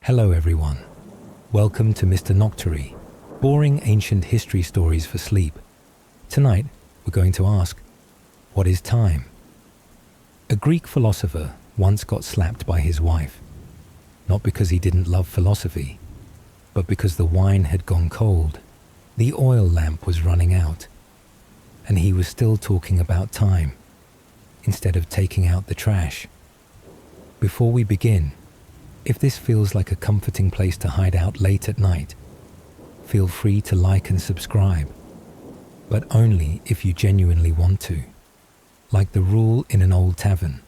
Hello everyone. Welcome to Mr. Noctory, boring ancient history stories for sleep. Tonight, we're going to ask, what is time? A Greek philosopher once got slapped by his wife, not because he didn't love philosophy, but because the wine had gone cold, the oil lamp was running out, and he was still talking about time, instead of taking out the trash. Before we begin, if this feels like a comforting place to hide out late at night, feel free to like and subscribe, but only if you genuinely want to. Like the rule in an old tavern,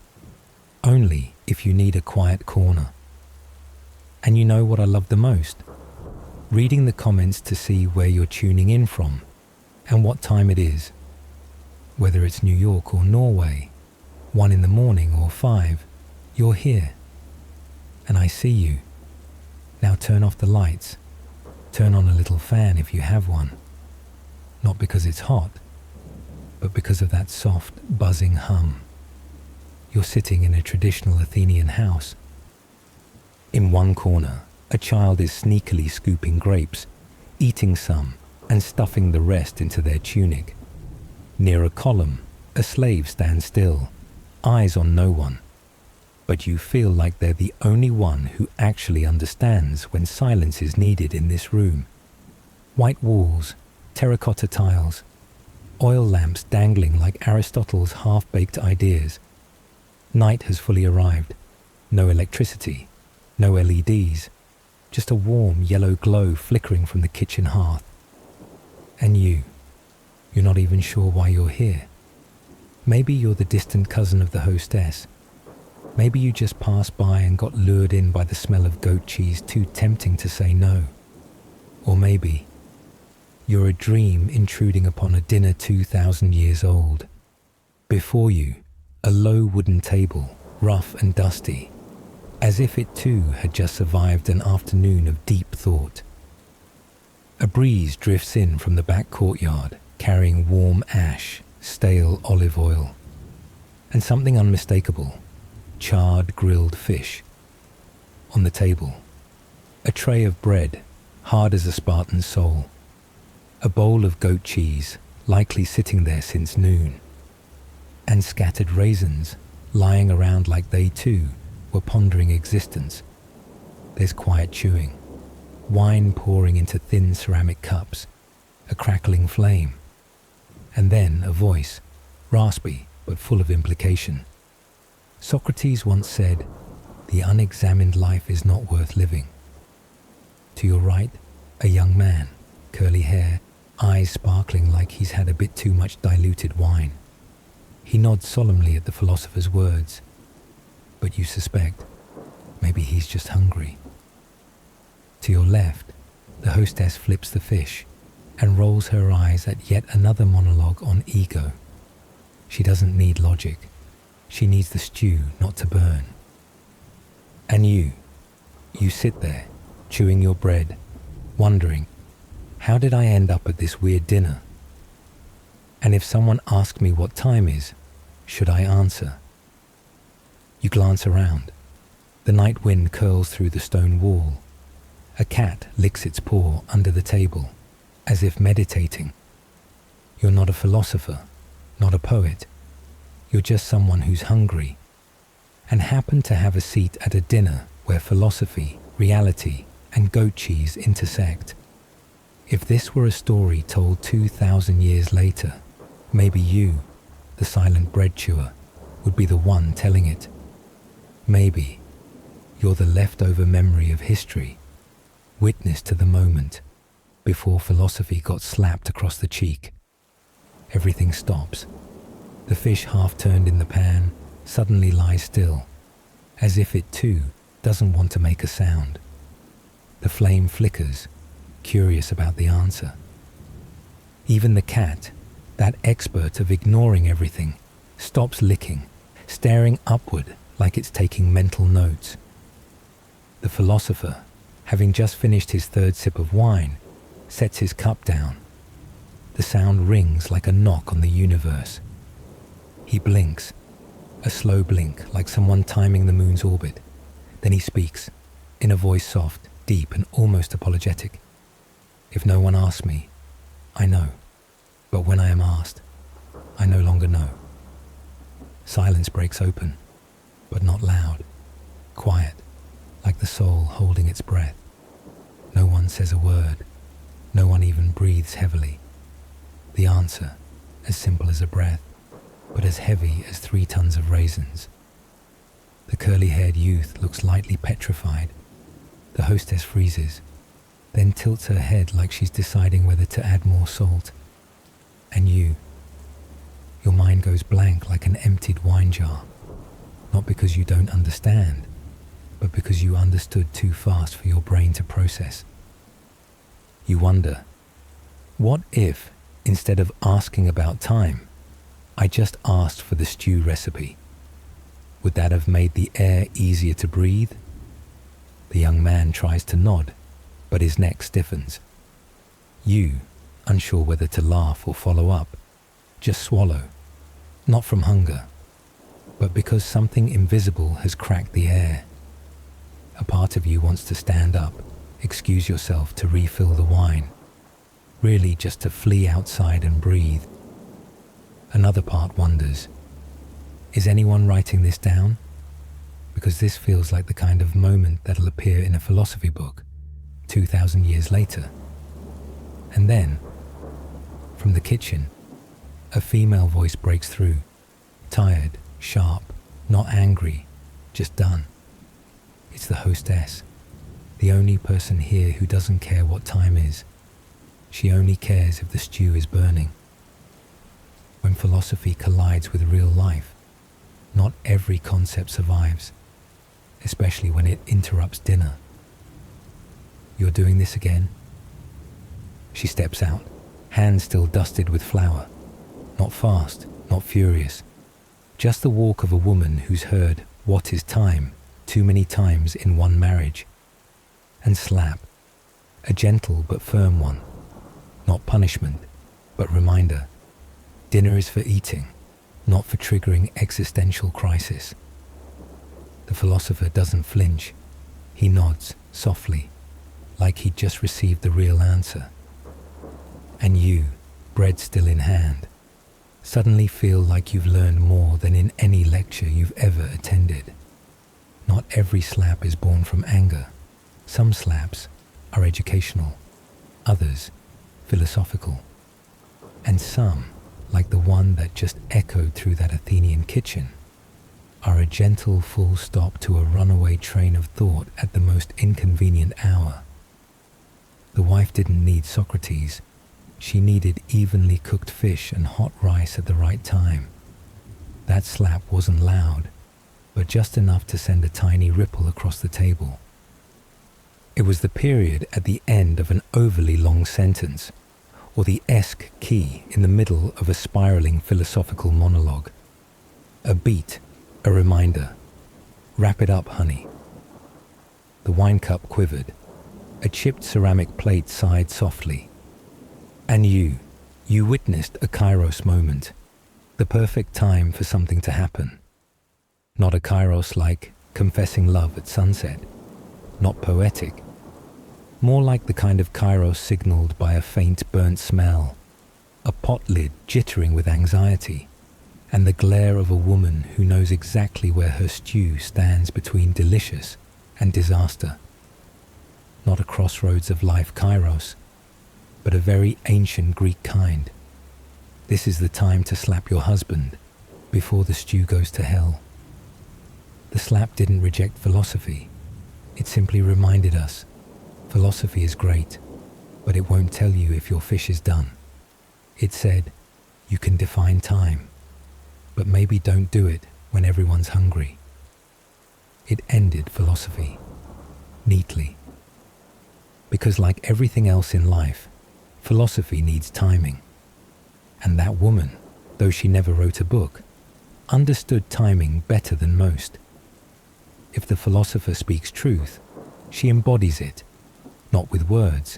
only if you need a quiet corner. And you know what I love the most? Reading the comments to see where you're tuning in from and what time it is. Whether it's New York or Norway, 1 in the morning or 5, you're here. And I see you. Now turn off the lights. Turn on a little fan if you have one. Not because it's hot, but because of that soft, buzzing hum. You're sitting in a traditional Athenian house. In one corner, a child is sneakily scooping grapes, eating some and stuffing the rest into their tunic. Near a column, a slave stands still, eyes on no one. But you feel like they're the only one who actually understands when silence is needed in this room. White walls, terracotta tiles, oil lamps dangling like Aristotle's half-baked ideas. Night has fully arrived. No electricity, no LEDs, just a warm yellow glow flickering from the kitchen hearth. And you're not even sure why you're here. Maybe you're the distant cousin of the hostess. Maybe you just passed by and got lured in by the smell of goat cheese, too tempting to say no. Or maybe you're a dream intruding upon a dinner 2,000 years old. Before you, a low wooden table, rough and dusty, as if it too had just survived an afternoon of deep thought. A breeze drifts in from the back courtyard, carrying warm ash, stale olive oil, and something unmistakable. Charred grilled fish. On the table, a tray of bread, hard as a Spartan's soul. A bowl of goat cheese, likely sitting there since noon. And scattered raisins, lying around like they too were pondering existence. There's quiet chewing, wine pouring into thin ceramic cups, a crackling flame. And then a voice, raspy but full of implication. Socrates once said, "The unexamined life is not worth living." To your right, a young man, curly hair, eyes sparkling like he's had a bit too much diluted wine. He nods solemnly at the philosopher's words, but you suspect maybe he's just hungry. To your left, the hostess flips the fish and rolls her eyes at yet another monologue on ego. She doesn't need logic. She needs the stew not to burn. And you sit there, chewing your bread, wondering, how did I end up at this weird dinner? And if someone asked me what time is, should I answer? You glance around. The night wind curls through the stone wall. A cat licks its paw under the table, as if meditating. You're not a philosopher, not a poet. You're just someone who's hungry and happened to have a seat at a dinner where philosophy, reality, and goat cheese intersect. If this were a story told 2,000 years later, maybe you, the silent bread chewer, would be the one telling it. Maybe you're the leftover memory of history, witness to the moment before philosophy got slapped across the cheek. Everything stops. The fish, half turned in the pan, suddenly lies still, as if it too doesn't want to make a sound. The flame flickers, curious about the answer. Even the cat, that expert of ignoring everything, stops licking, staring upward like it's taking mental notes. The philosopher, having just finished his third sip of wine, sets his cup down. The sound rings like a knock on the universe. He blinks, a slow blink like someone timing the moon's orbit. Then he speaks, in a voice soft, deep, and almost apologetic. If no one asks me, I know. But when I am asked, I no longer know. Silence breaks open, but not loud. Quiet, like the soul holding its breath. No one says a word. No one even breathes heavily. The answer, as simple as a breath, but as heavy as 3 tons of raisins. The curly-haired youth looks lightly petrified. The hostess freezes, then tilts her head like she's deciding whether to add more salt. And your mind goes blank like an emptied wine jar. Not because you don't understand, but because you understood too fast for your brain to process. You wonder, what if, instead of asking about time, I just asked for the stew recipe? Would that have made the air easier to breathe? The young man tries to nod, but his neck stiffens. You, unsure whether to laugh or follow up, just swallow, not from hunger, but because something invisible has cracked the air. A part of you wants to stand up, excuse yourself to refill the wine, really just to flee outside and breathe. Another part wonders, is anyone writing this down? Because this feels like the kind of moment that'll appear in a philosophy book 2,000 years later. And then, from the kitchen, a female voice breaks through, tired, sharp, not angry, just done. It's the hostess, the only person here who doesn't care what time is. She only cares if the stew is burning. When philosophy collides with real life, not every concept survives, especially when it interrupts dinner. You're doing this again? She steps out, hands still dusted with flour. Not fast, not furious. Just the walk of a woman who's heard "what is time" too many times in one marriage. And slap, a gentle but firm one. Not punishment, but reminder. Dinner is for eating, not for triggering existential crisis. The philosopher doesn't flinch. He nods softly, like he'd just received the real answer. And you, bread still in hand, suddenly feel like you've learned more than in any lecture you've ever attended. Not every slap is born from anger. Some slaps are educational, others philosophical, and some, like the one that just echoed through that Athenian kitchen, are a gentle full stop to a runaway train of thought at the most inconvenient hour. The wife didn't need Socrates. She needed evenly cooked fish and hot rice at the right time. That slap wasn't loud, but just enough to send a tiny ripple across the table. It was the period at the end of an overly long sentence, or the esque key in the middle of a spiraling philosophical monologue. A beat, a reminder. Wrap it up, honey. The wine cup quivered. A chipped ceramic plate sighed softly. And you witnessed a KAIROS moment, the perfect time for something to happen. Not a KAIROS like confessing love at sunset, not poetic, more like the kind of KAIROS signaled by a faint burnt smell, a pot lid jittering with anxiety, and the glare of a woman who knows exactly where her stew stands between delicious and disaster. Not a crossroads of life KAIROS, but a very ancient Greek kind. This is the time to slap your husband before the stew goes to hell. The slap didn't reject philosophy. It simply reminded us, philosophy is great, but it won't tell you if your fish is done. It said, you can define time, but maybe don't do it when everyone's hungry. It ended philosophy, neatly. Because like everything else in life, philosophy needs timing. And that woman, though she never wrote a book, understood timing better than most. If the philosopher speaks truth, she embodies it, not with words,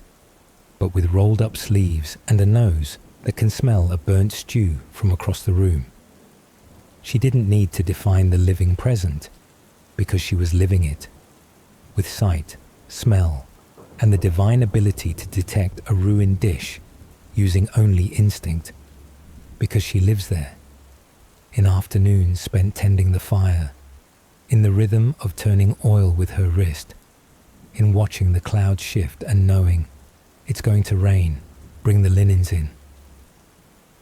but with rolled up sleeves and a nose that can smell a burnt stew from across the room. She didn't need to define the living present, because she was living it. with sight, smell, and the divine ability to detect a ruined dish using only instinct, because she lives there, in afternoons spent tending the fire, in the rhythm of turning oil with her wrist, in watching the clouds shift and knowing it's going to rain, bring the linens in.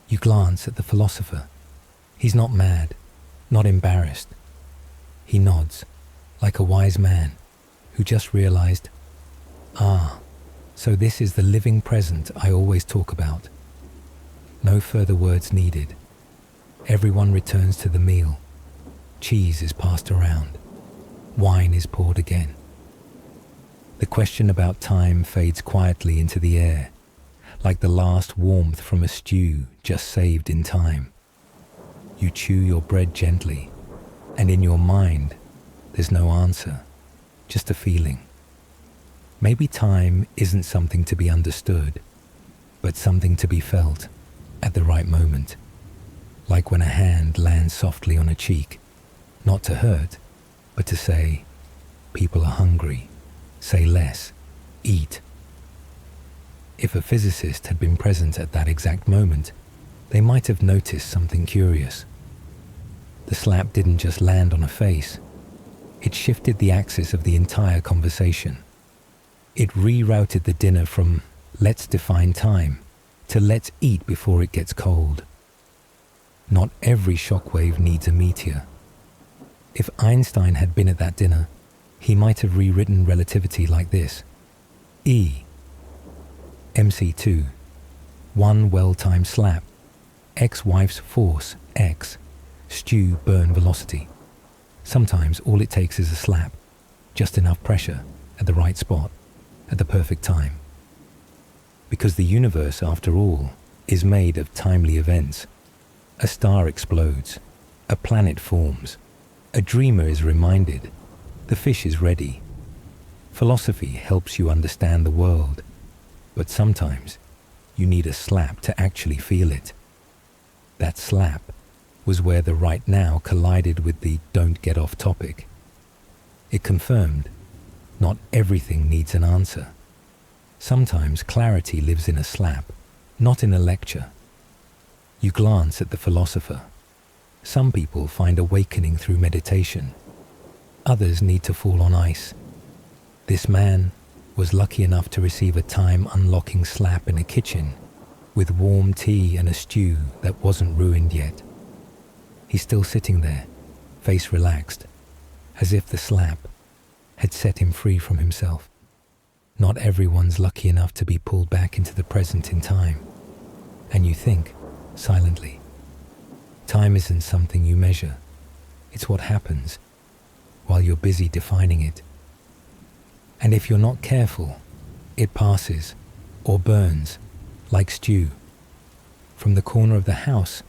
You glance at the philosopher. He's not mad, not embarrassed. He nods, like a wise man who just realized, so this is the living present I always talk about. No further words needed. Everyone returns to the meal. Cheese is passed around. Wine is poured again. The question about time fades quietly into the air, like the last warmth from a stew just saved in time. You chew your bread gently, and in your mind, there's no answer, just a feeling. Maybe time isn't something to be understood, but something to be felt at the right moment. Like when a hand lands softly on a cheek, not to hurt, but to say, people are hungry, say less, eat. If a physicist had been present at that exact moment, they might have noticed something curious. The slap didn't just land on a face. It shifted the axis of the entire conversation. It rerouted the dinner from let's define time to let's eat before it gets cold. Not every shockwave needs a meteor. If Einstein had been at that dinner, he might have rewritten relativity like this. E MC2, one well-timed slap, ex-wife's force, X, stew burn velocity. Sometimes all it takes is a slap, just enough pressure, at the right spot, at the perfect time. Because the universe, after all, is made of timely events. A star explodes, a planet forms, a dreamer is reminded, the fish is ready. Philosophy helps you understand the world, but sometimes you need a slap to actually feel it. That slap was where the right now collided with the don't get off topic. It confirmed not everything needs an answer. Sometimes clarity lives in a slap, not in a lecture. You glance at the philosopher. Some people find awakening through meditation. Others need to fall on ice. This man was lucky enough to receive a time-unlocking slap in a kitchen with warm tea and a stew that wasn't ruined yet. He's still sitting there, face relaxed, as if the slap had set him free from himself. Not everyone's lucky enough to be pulled back into the present in time. And you think, silently, time isn't something you measure. It's what happens while you're busy defining it. And if you're not careful, it passes or burns like stew. From the corner of the house,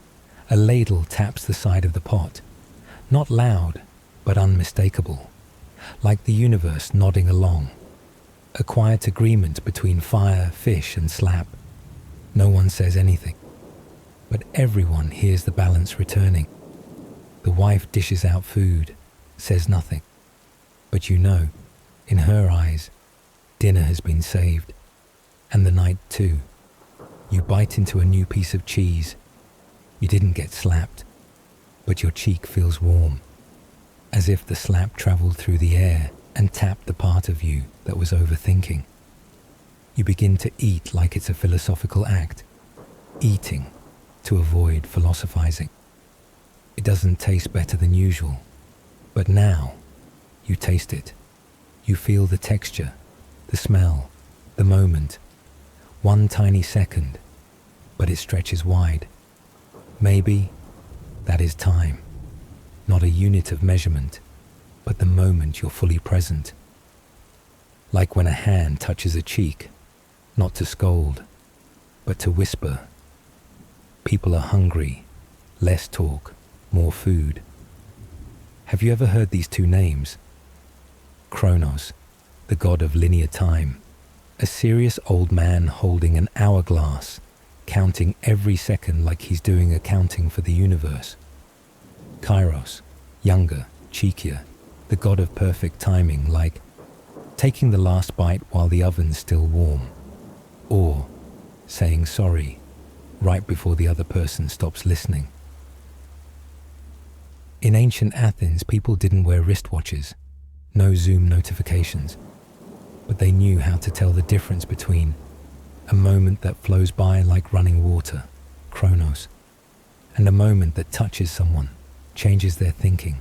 a ladle taps the side of the pot, not loud, but unmistakable, like the universe nodding along. A quiet agreement between fire, fish, and slap. No one says anything, but everyone hears the balance returning. The wife dishes out food, says nothing, but you know, in her eyes, dinner has been saved, and the night too. You bite into a new piece of cheese. You didn't get slapped, but your cheek feels warm, as if the slap traveled through the air and tapped the part of you that was overthinking. You begin to eat like it's a philosophical act, eating to avoid philosophizing. It doesn't taste better than usual, but now you taste it. You feel the texture, the smell, the moment. One tiny second, but it stretches wide. Maybe that is time, not a unit of measurement, but the moment you're fully present. Like when a hand touches a cheek, not to scold, but to whisper. People are hungry, less talk, more food. Have you ever heard these two names? CHRONOS, the god of linear time, a serious old man holding an hourglass, counting every second like he's doing accounting for the universe. KAIROS, younger, cheekier, the god of perfect timing, like taking the last bite while the oven's still warm, or saying sorry right before the other person stops listening. In ancient Athens, people didn't wear wristwatches, no Zoom notifications, but they knew how to tell the difference between a moment that flows by like running water, CHRONOS, and a moment that touches someone, changes their thinking,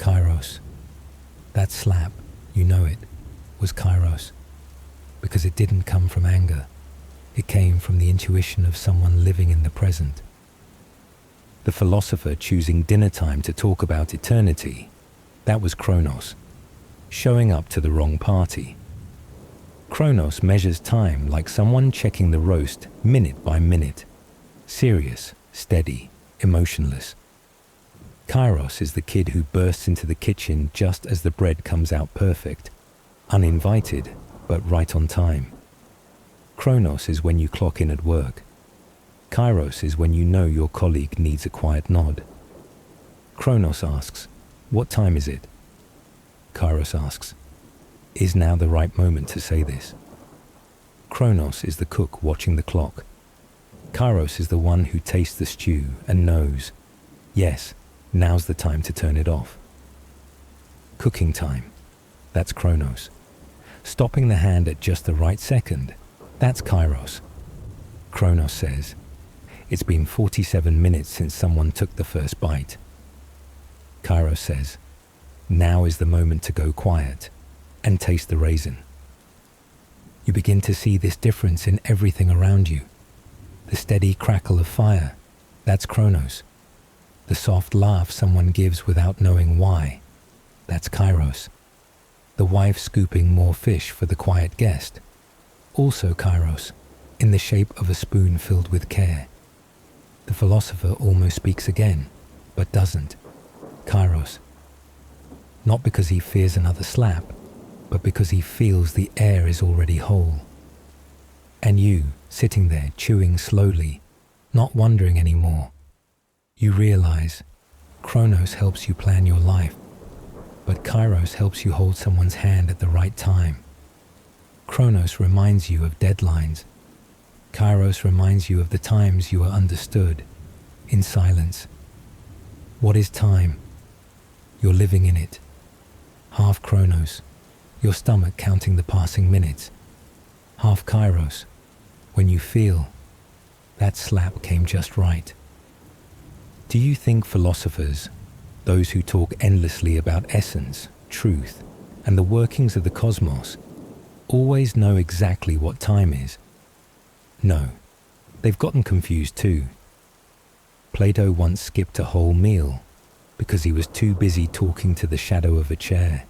KAIROS. That slap, you know it, was KAIROS, because it didn't come from anger. It came from the intuition of someone living in the present. The philosopher choosing dinner time to talk about eternity, that was CHRONOS, showing up to the wrong party. CHRONOS measures time like someone checking the roast minute by minute, serious, steady, emotionless. KAIROS is the kid who bursts into the kitchen just as the bread comes out perfect, uninvited, but right on time. CHRONOS is when you clock in at work. KAIROS is when you know your colleague needs a quiet nod. CHRONOS asks, "What time is it?" KAIROS asks, "Is now the right moment to say this?" CHRONOS is the cook watching the clock. KAIROS is the one who tastes the stew and knows, yes, now's the time to turn it off. Cooking time, that's CHRONOS. Stopping the hand at just the right second, that's KAIROS. CHRONOS says, it's been 47 minutes since someone took the first bite. KAIROS says, now is the moment to go quiet and taste the raisin. You begin to see this difference in everything around you. The steady crackle of fire, that's CHRONOS. The soft laugh someone gives without knowing why, that's KAIROS. The wife scooping more fish for the quiet guest, also KAIROS, in the shape of a spoon filled with care. The philosopher almost speaks again, but doesn't. KAIROS. Not because he fears another slap, but because he feels the air is already whole. And you, sitting there chewing slowly, not wondering anymore, you realize CHRONOS helps you plan your life, but KAIROS helps you hold someone's hand at the right time. CHRONOS reminds you of deadlines. KAIROS reminds you of the times you are understood, in silence. What is time? You're living in it. Half CHRONOS, your stomach counting the passing minutes. Half KAIROS, when you feel that slap came just right. Do you think philosophers, those who talk endlessly about essence, truth, and the workings of the cosmos, always know exactly what time is? No, they've gotten confused too. Plato once skipped a whole meal because he was too busy talking to the shadow of a chair.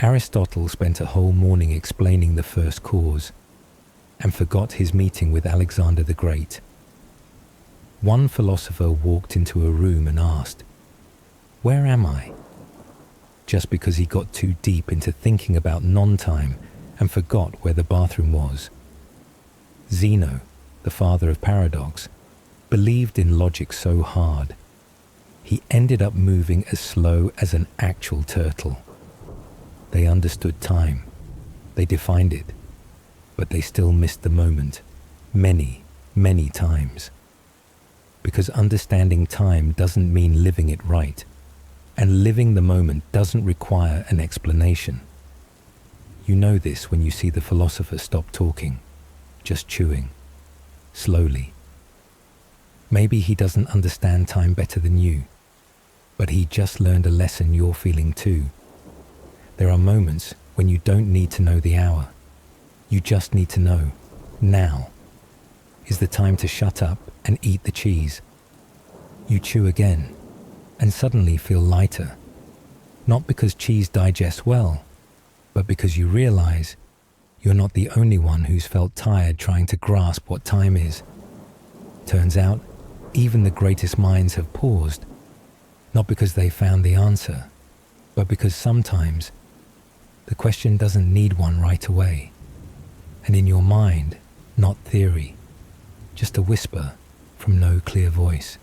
Aristotle spent a whole morning explaining the first cause and forgot his meeting with Alexander the Great. One philosopher walked into a room and asked, "Where am I?" just because he got too deep into thinking about non-time and forgot where the bathroom was. Zeno, the father of paradox, believed in logic so hard, he ended up moving as slow as an actual turtle. They understood time, they defined it, but they still missed the moment many, many times. Because understanding time doesn't mean living it right, and living the moment doesn't require an explanation. You know this when you see the philosopher stop talking, just chewing, slowly. Maybe he doesn't understand time better than you, but he just learned a lesson you're feeling too. There are moments when you don't need to know the hour. You just need to know, now is the time to shut up and eat the cheese. You chew again, and suddenly feel lighter, not because cheese digests well, but because you realize you're not the only one who's felt tired trying to grasp what time is. Turns out, even the greatest minds have paused, not because they found the answer, but because sometimes the question doesn't need one right away. And in your mind, not theory, just a whisper from no clear voice.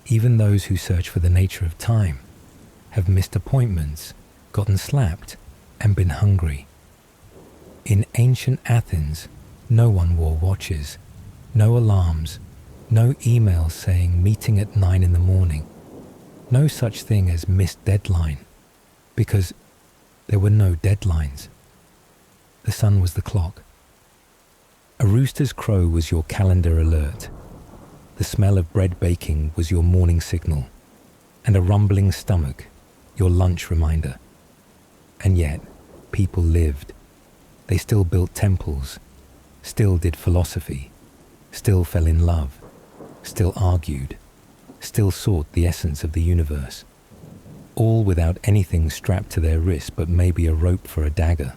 Even those who search for the nature of time have missed appointments, gotten slapped, and been hungry. In ancient Athens, no one wore watches, no alarms, no emails saying meeting at 9 in the morning, no such thing as missed deadline, because there were no deadlines. The sun was the clock. A rooster's crow was your calendar alert. The smell of bread baking was your morning signal, and a rumbling stomach your lunch reminder. And yet, people lived. They still built temples, still did philosophy, still fell in love, still argued, still sought the essence of the universe, all without anything strapped to their wrist but maybe a rope for a dagger.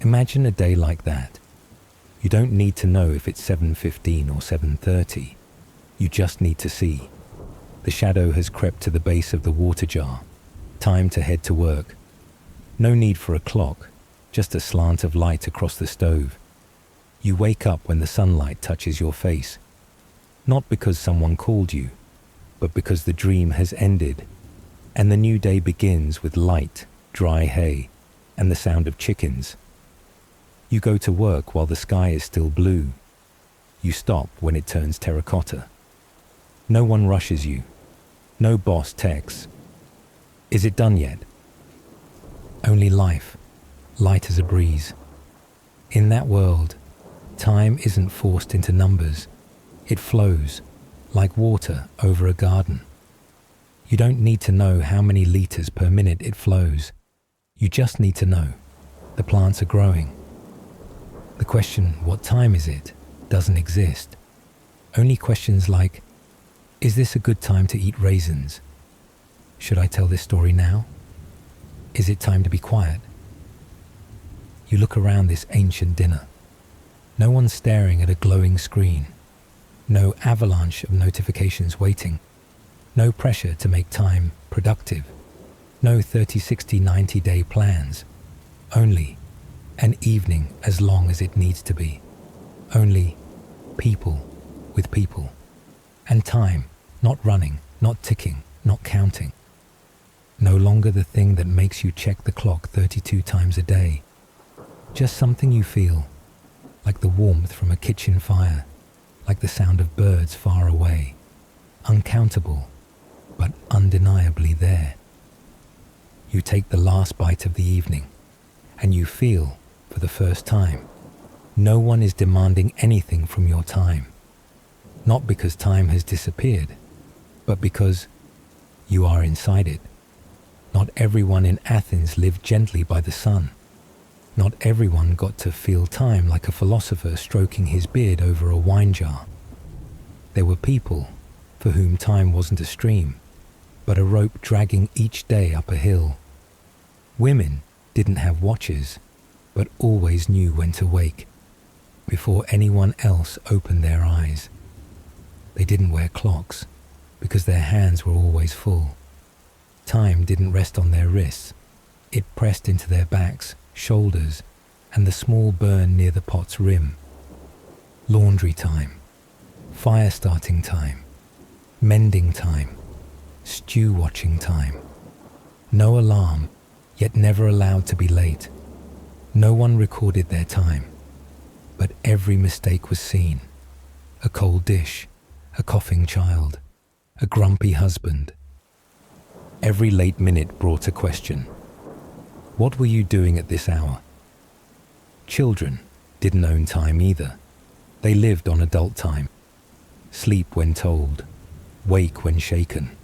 Imagine a day like that. You don't need to know if it's 7:15 or 7:30. You just need to see. The shadow has crept to the base of the water jar. Time to head to work. No need for a clock, just a slant of light across the stove. You wake up when the sunlight touches your face, not because someone called you, but because the dream has ended, and the new day begins with light, dry hay, and the sound of chickens. You go to work while the sky is still blue. You stop when it turns terracotta. No one rushes you. No boss texts. Is it done yet? Only life, light as a breeze. In that world, time isn't forced into numbers. It flows, like water over a garden. You don't need to know how many liters per minute it flows. You just need to know the plants are growing. The question, what time is it, doesn't exist. Only questions like, is this a good time to eat raisins? Should I tell this story now? Is it time to be quiet? You look around this ancient dinner. No one staring at a glowing screen. No avalanche of notifications waiting. No pressure to make time productive. No 30, 60, 90-day plans. Only an evening as long as it needs to be. Only people with people. And time, not running, not ticking, not counting. No longer the thing that makes you check the clock 32 times a day. Just something you feel, like the warmth from a kitchen fire, like the sound of birds far away. Uncountable, but undeniably there. You take the last bite of the evening, and you feel, for the first time, no one is demanding anything from your time. Not because time has disappeared, but because you are inside it. Not everyone in Athens lived gently by the sun. Not everyone got to feel time like a philosopher stroking his beard over a wine jar. There were people for whom time wasn't a stream, but a rope dragging each day up a hill. Women didn't have watches, but always knew when to wake, before anyone else opened their eyes. They didn't wear clocks, because their hands were always full. Time didn't rest on their wrists. It pressed into their backs, shoulders, and the small burn near the pot's rim. Laundry time, fire starting time, mending time, stew watching time. No alarm, yet never allowed to be late. No one recorded their time, but every mistake was seen. A cold dish, a coughing child, a grumpy husband. Every late minute brought a question. What were you doing at this hour? Children didn't own time either. They lived on adult time. Sleep when told, wake when shaken,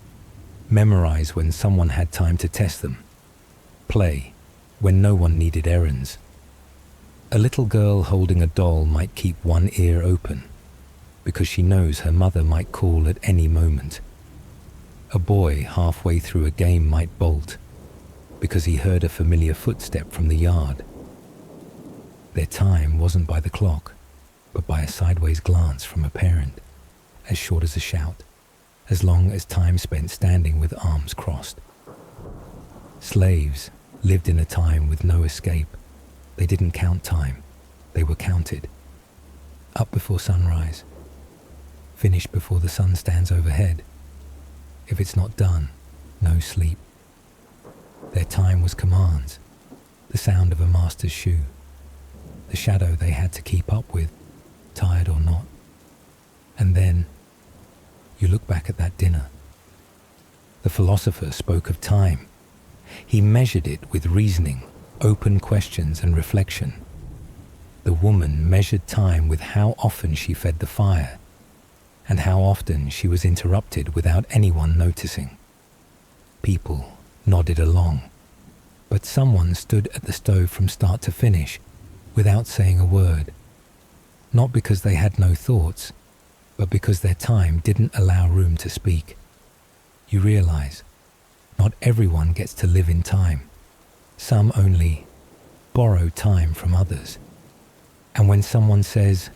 memorize when someone had time to test them, play when no one needed errands. A little girl holding a doll might keep one ear open, because she knows her mother might call at any moment. A boy halfway through a game might bolt, because he heard a familiar footstep from the yard. Their time wasn't by the clock, but by a sideways glance from a parent, as short as a shout, as long as time spent standing with arms crossed. Slaves lived in a time with no escape. They didn't count time, they were counted. Up before sunrise, finish before the sun stands overhead. If it's not done, no sleep. Their time was commands. the sound of a master's shoe, the shadow they had to keep up with, tired or not. And then you look back at that dinner. The philosopher spoke of time. He measured it with reasoning, open questions and reflection. The woman measured time with how often she fed the fire and how often she was interrupted without anyone noticing. People nodded along, but someone stood at the stove from start to finish without saying a word, not because they had no thoughts, but because their time didn't allow room to speak. You realize, not everyone gets to live in time. Some only borrow time from others. And when someone says,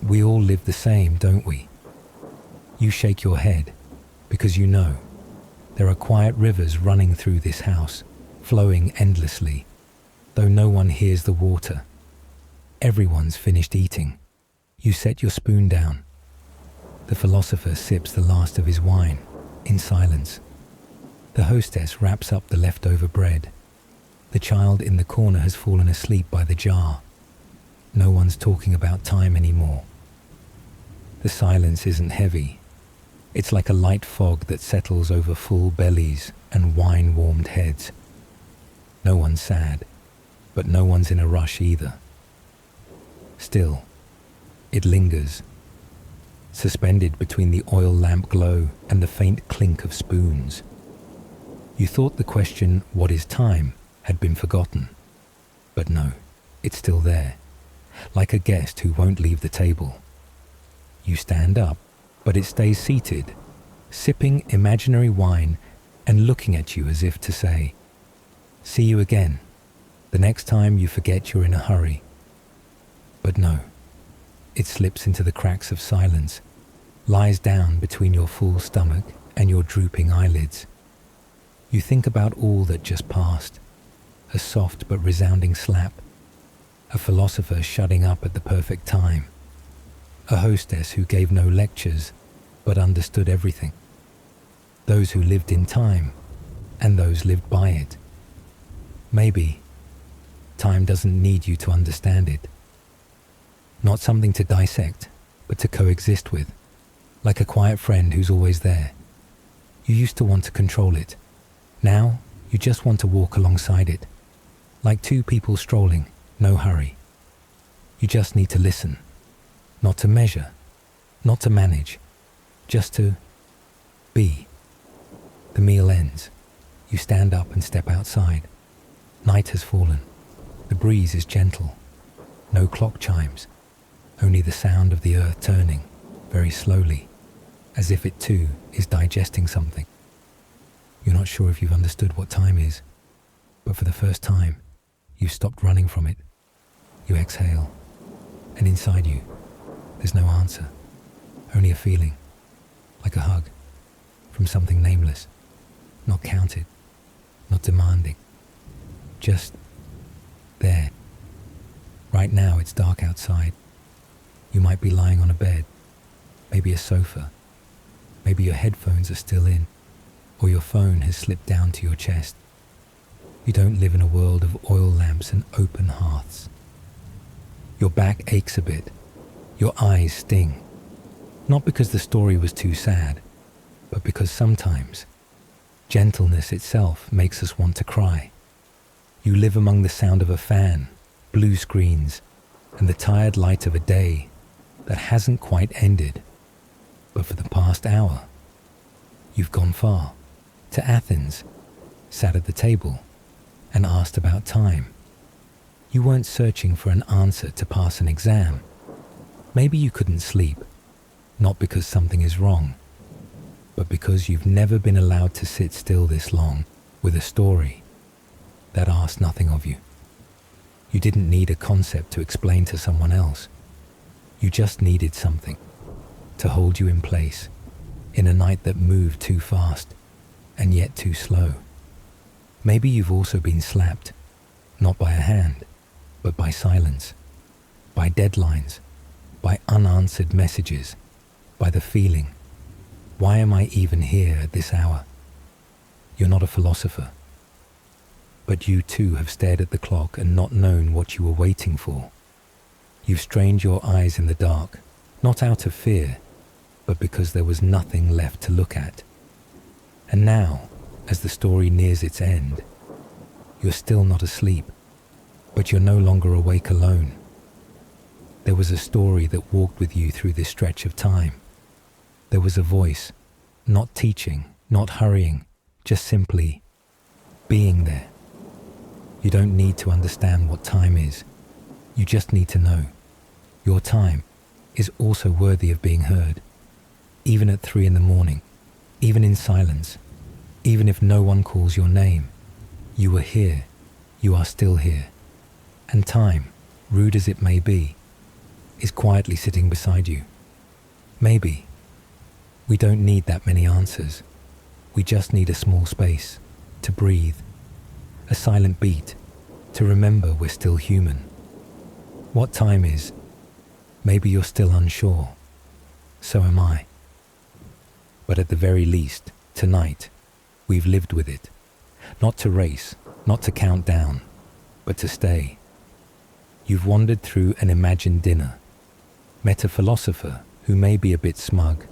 "We all live the same, don't we?" you shake your head because you know there are quiet rivers running through this house, flowing endlessly, though no one hears the water. Everyone's finished eating. You set your spoon down. The philosopher sips the last of his wine in silence. The hostess wraps up the leftover bread. The child in the corner has fallen asleep by the jar. No one's talking about time anymore. The silence isn't heavy. It's like a light fog that settles over full bellies and wine-warmed heads. No one's sad, but no one's in a rush either. Still, it lingers, suspended between the oil lamp glow and the faint clink of spoons. You thought the question, "What is time?" had been forgotten. But no, it's still there, like a guest who won't leave the table. You stand up, but it stays seated, sipping imaginary wine and looking at you as if to say, "See you again, the next time you forget you're in a hurry." But no, it slips into the cracks of silence, lies down between your full stomach and your drooping eyelids. You think about all that just passed, a soft but resounding slap, a philosopher shutting up at the perfect time, a hostess who gave no lectures but understood everything, those who lived in time and those lived by it. Maybe time doesn't need you to understand it. Not something to dissect, but to coexist with, like a quiet friend who's always there. You used to want to control it. Now you just want to walk alongside it, like two people strolling, no hurry. You just need to listen, not to measure, not to manage, just to be. The meal ends. You stand up and step outside. Night has fallen. The breeze is gentle. No clock chimes, only the sound of the earth turning, very slowly, as if it too is digesting something. You're not sure if you've understood what time is, but for the first time, you've stopped running from it. You exhale, and inside you, there's no answer, only a feeling, like a hug, from something nameless, not counted, not demanding, just there. Right now it's dark outside. You might be lying on a bed, maybe a sofa, maybe your headphones are still in, or your phone has slipped down to your chest. You don't live in a world of oil lamps and open hearths. Your back aches a bit, your eyes sting, not because the story was too sad, but because sometimes gentleness itself makes us want to cry. You live among the sound of a fan, blue screens, and the tired light of a day that hasn't quite ended. But for the past hour, you've gone far, to Athens, sat at the table, and asked about time. You weren't searching for an answer to pass an exam. Maybe you couldn't sleep, not because something is wrong, but because you've never been allowed to sit still this long with a story that asked nothing of you. You didn't need a concept to explain to someone else. You just needed something to hold you in place in a night that moved too fast and yet too slow. Maybe you've also been slapped, not by a hand, but by silence, by deadlines, by unanswered messages, by the feeling, why am I even here at this hour? You're not a philosopher, But you too have stared at the clock and not known what you were waiting for. You've strained your eyes in the dark, not out of fear, but because there was nothing left to look at. And now, as the story nears its end, you're still not asleep, but you're no longer awake alone. There was a story that walked with you through this stretch of time. There was a voice, not teaching, not hurrying, just simply being there. You don't need to understand what time is. You just need to know your time is also worthy of being heard. Even at 3 a.m, even in silence, even if no one calls your name, you were here, you are still here. And time, rude as it may be, is quietly sitting beside you. Maybe. We don't need that many answers. We just need a small space to breathe, a silent beat, to remember we're still human. What time is? Maybe you're still unsure. So am I. But at the very least, tonight, we've lived with it. Not to race, not to count down, but to stay. You've wandered through an imagined dinner, met a philosopher who may be a bit smug,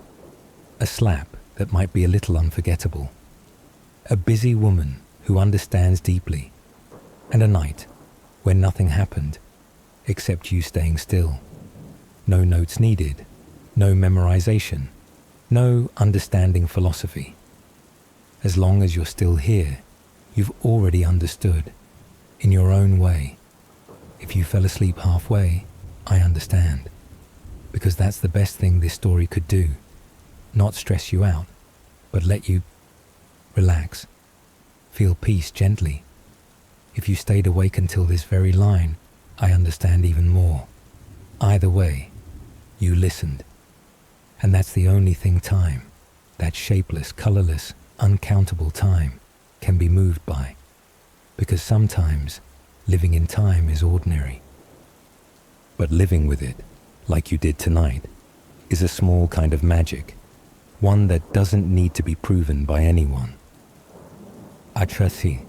a slap that might be a little unforgettable, a busy woman who understands deeply, and a night when nothing happened except you staying still. No notes needed, no memorization, no understanding philosophy. As long as you're still here, you've already understood, in your own way. If you fell asleep halfway, I understand, because that's the best thing this story could do. Not stress you out, but let you relax, feel peace gently. If you stayed awake until this very line, I understand even more. Either way, you listened. And that's the only thing time, that shapeless, colorless, uncountable time, can be moved by. Because sometimes living in time is ordinary. But living with it, like you did tonight, is a small kind of magic, one that doesn't need to be proven by anyone. AACHEN.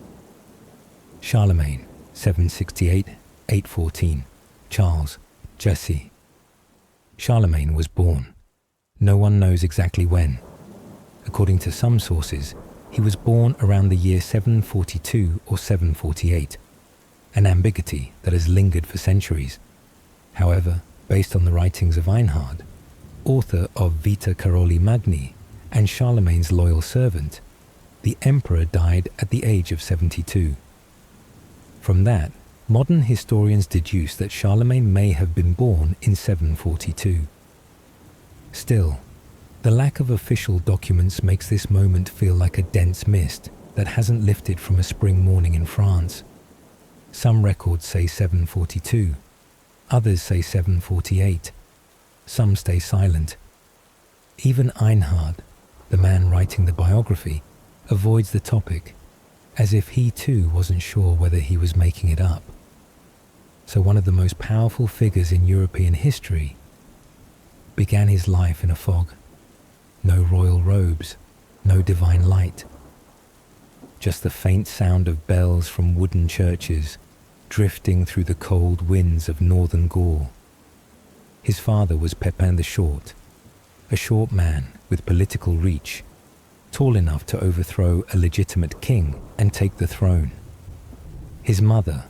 Charlemagne, 768-814. Charles, Jesse. Charlemagne was born. No one knows exactly when. According to some sources, he was born around the year 742 or 748, an ambiguity that has lingered for centuries. However, based on the writings of Einhard, author of Vita Caroli Magni and Charlemagne's loyal servant, the emperor died at the age of 72. From that, modern historians deduce that Charlemagne may have been born in 742. Still, the lack of official documents makes this moment feel like a dense mist that hasn't lifted from a spring morning in France. Some records say 742, others say 748. Some stay silent. Even Einhard, the man writing the biography, avoids the topic, as if he too wasn't sure whether he was making it up. So one of the most powerful figures in European history began his life in a fog. No royal robes, no divine light. Just the faint sound of bells from wooden churches drifting through the cold winds of northern Gaul. His father was Pepin the Short, a short man with political reach, tall enough to overthrow a legitimate king and take the throne. His mother,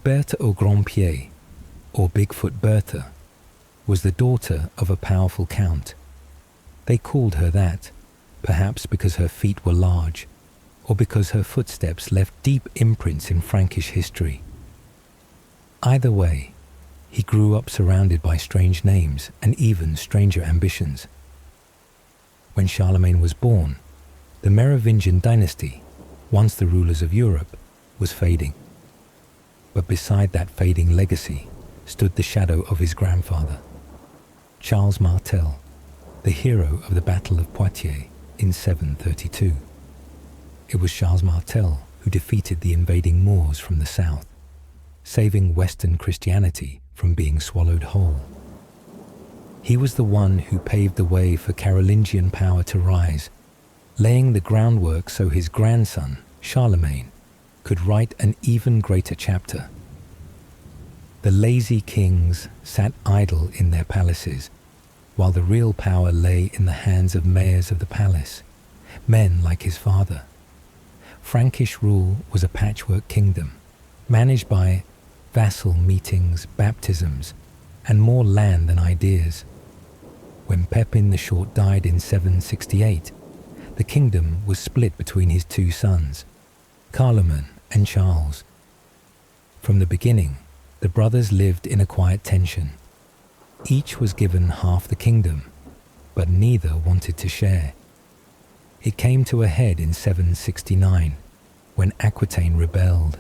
Berthe au Grand Pied, or Bigfoot Bertha, was the daughter of a powerful count. They called her that, perhaps because her feet were large, or because her footsteps left deep imprints in Frankish history. Either way, he grew up surrounded by strange names and even stranger ambitions. When Charlemagne was born, the Merovingian dynasty, once the rulers of Europe, was fading. But beside that fading legacy stood the shadow of his grandfather, Charles Martel, the hero of the Battle of Poitiers in 732. It was Charles Martel who defeated the invading Moors from the south, saving Western Christianity from being swallowed whole. He was the one who paved the way for Carolingian power to rise, laying the groundwork so his grandson, Charlemagne, could write an even greater chapter. The lazy kings sat idle in their palaces, while the real power lay in the hands of mayors of the palace, men like his father. Frankish rule was a patchwork kingdom, managed by vassal meetings, baptisms, and more land than ideas. When Pepin the Short died in 768, the kingdom was split between his two sons, Carloman and Charles. From the beginning, the brothers lived in a quiet tension. Each was given half the kingdom, but neither wanted to share. It came to a head in 769, when Aquitaine rebelled.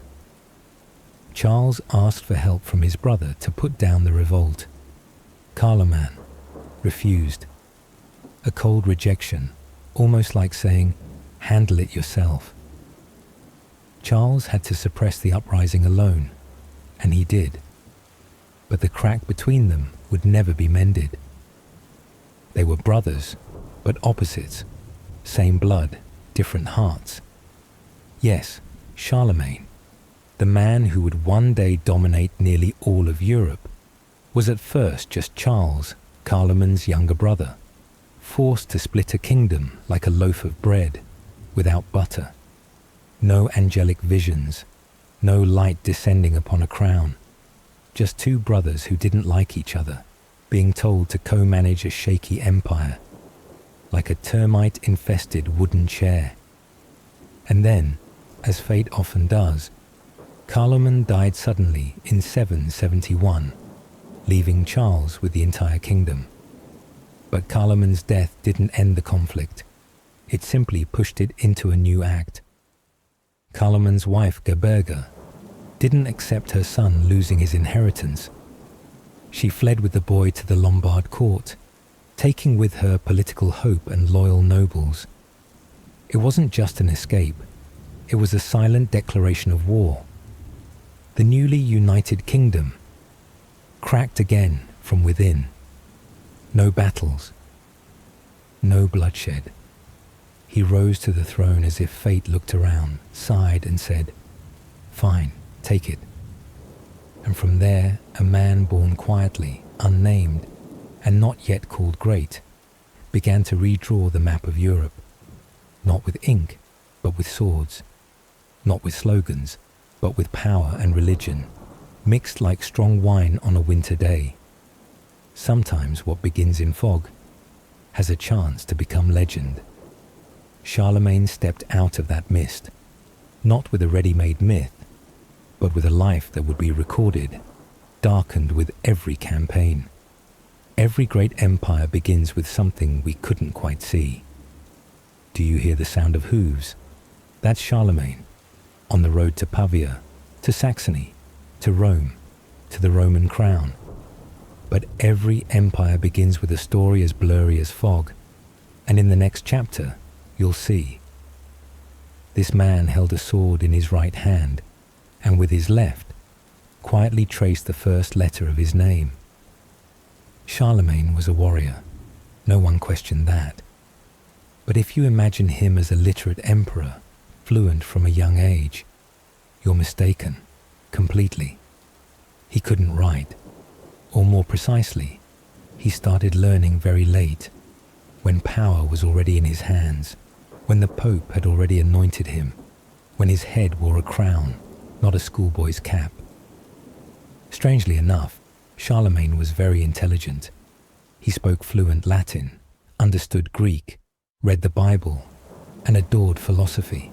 Charles asked for help from his brother to put down the revolt. Carloman refused. A cold rejection, almost like saying, "Handle it yourself." Charles had to suppress the uprising alone, and he did. But the crack between them would never be mended. They were brothers, but opposites. Same blood, different hearts. Yes, Charlemagne, the man who would one day dominate nearly all of Europe, was at first just Charles, Carloman's younger brother, forced to split a kingdom like a loaf of bread, without butter. No angelic visions, no light descending upon a crown. Just two brothers who didn't like each other, being told to co-manage a shaky empire, like a termite-infested wooden chair. And then, as fate often does, Carloman died suddenly in 771, leaving Charles with the entire kingdom. But Carloman's death didn't end the conflict. It simply pushed it into a new act. Carloman's wife, Gerberga, didn't accept her son losing his inheritance. She fled with the boy to the Lombard court, taking with her political hope and loyal nobles. It wasn't just an escape. It was a silent declaration of war. The newly united kingdom cracked again from within. No battles, no bloodshed. He rose to the throne as if fate looked around, sighed and said, "Fine, take it." And from there, a man born quietly, unnamed, and not yet called great, began to redraw the map of Europe. Not with ink, but with swords. Not with slogans, but with power and religion, mixed like strong wine on a winter day. Sometimes what begins in fog has a chance to become legend. Charlemagne stepped out of that mist, not with a ready-made myth, but with a life that would be recorded, darkened with every campaign. Every great empire begins with something we couldn't quite see. Do you hear the sound of hooves? That's Charlemagne, on the road to Pavia, to Saxony, to Rome, to the Roman crown. But every empire begins with a story as blurry as fog, and in the next chapter, you'll see. This man held a sword in his right hand, and with his left, quietly traced the first letter of his name. Charlemagne was a warrior. No one questioned that. But if you imagine him as a literate emperor, fluent from a young age, you're mistaken, completely. He couldn't write. Or more precisely, he started learning very late, when power was already in his hands, when the Pope had already anointed him, when his head wore a crown, not a schoolboy's cap. Strangely enough, Charlemagne was very intelligent. He spoke fluent Latin, understood Greek, read the Bible, and adored philosophy.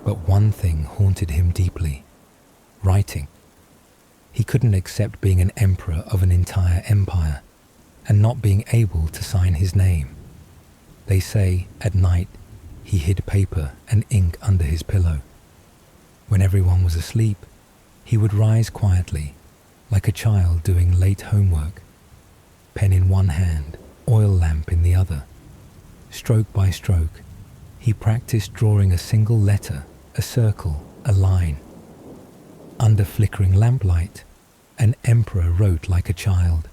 But one thing haunted him deeply: writing. He couldn't accept being an emperor of an entire empire and not being able to sign his name. They say, at night, he hid paper and ink under his pillow. When everyone was asleep, he would rise quietly, like a child doing late homework, pen in one hand, oil lamp in the other. Stroke by stroke, he practiced drawing a single letter, a circle, a line. Under flickering lamplight, an emperor wrote like a child.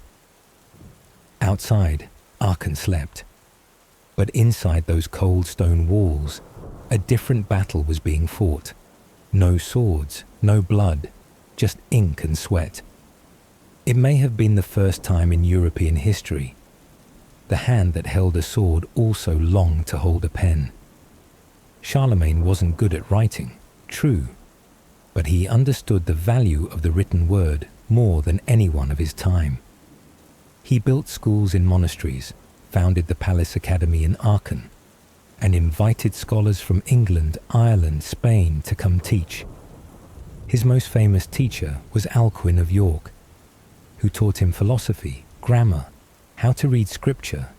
Outside, Aachen slept. But inside those cold stone walls, a different battle was being fought. No swords, no blood, just ink and sweat. It may have been the first time in European history. The hand that held a sword also longed to hold a pen. Charlemagne wasn't good at writing, true, but he understood the value of the written word more than anyone of his time. He built schools in monasteries, founded the Palace Academy in Aachen, and invited scholars from England, Ireland, Spain to come teach. His most famous teacher was Alcuin of York, who taught him philosophy, grammar, how to read scripture,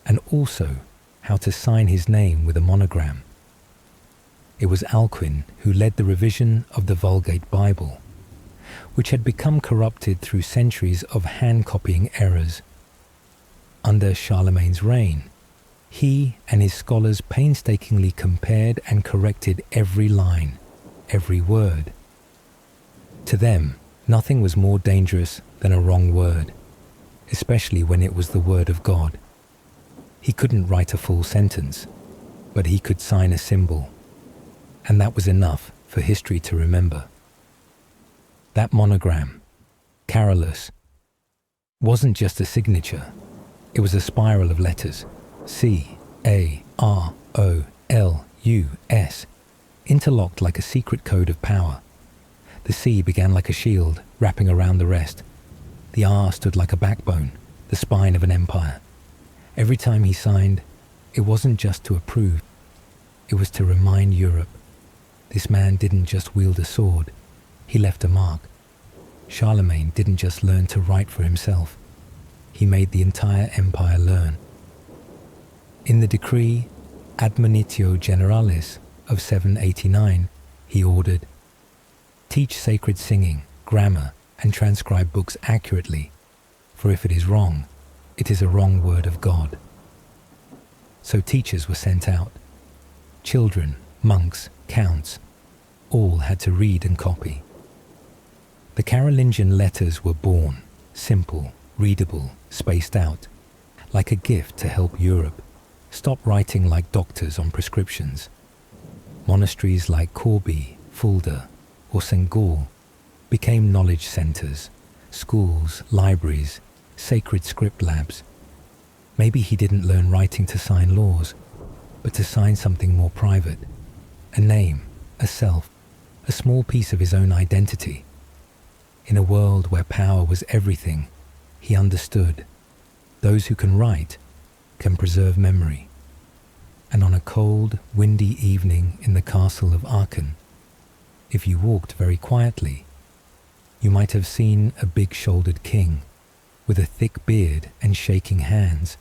and also how to sign his name with a monogram. It was Alcuin who led the revision of the Vulgate Bible, which had become corrupted through centuries of hand-copying errors. Under Charlemagne's reign, he and his scholars painstakingly compared and corrected every line, every word. To them, nothing was more dangerous than a wrong word, especially when it was the word of God. He couldn't write a full sentence, but he could sign a symbol, and that was enough for history to remember. That monogram, KAIROS, wasn't just a signature. It was a spiral of letters, C-A-R-O-L-U-S, interlocked like a secret code of power. The C began like a shield, wrapping around the rest. The R stood like a backbone, the spine of an empire. Every time he signed, it wasn't just to approve. It was to remind Europe. This man didn't just wield a sword. He left a mark. Charlemagne didn't just learn to write for himself. He made the entire empire learn. In the decree Admonitio Generalis of 789, he ordered, "Teach sacred singing, grammar, and transcribe books accurately, for if it is wrong, it is a wrong word of God." So teachers were sent out. Children, monks, counts, all had to read and copy. The Carolingian letters were born, simple, readable, spaced out, like a gift to help Europe stop writing like doctors on prescriptions. Monasteries like Corbie, Fulda, or St. Gall became knowledge centers, schools, libraries, sacred script labs. Maybe he didn't learn writing to sign laws, but to sign something more private, a name, a self, a small piece of his own identity. In a world where power was everything, he understood those who can write can preserve memory. And on a cold, windy evening in the castle of Aachen, if you walked very quietly, you might have seen a big-shouldered king with a thick beard and shaking hands,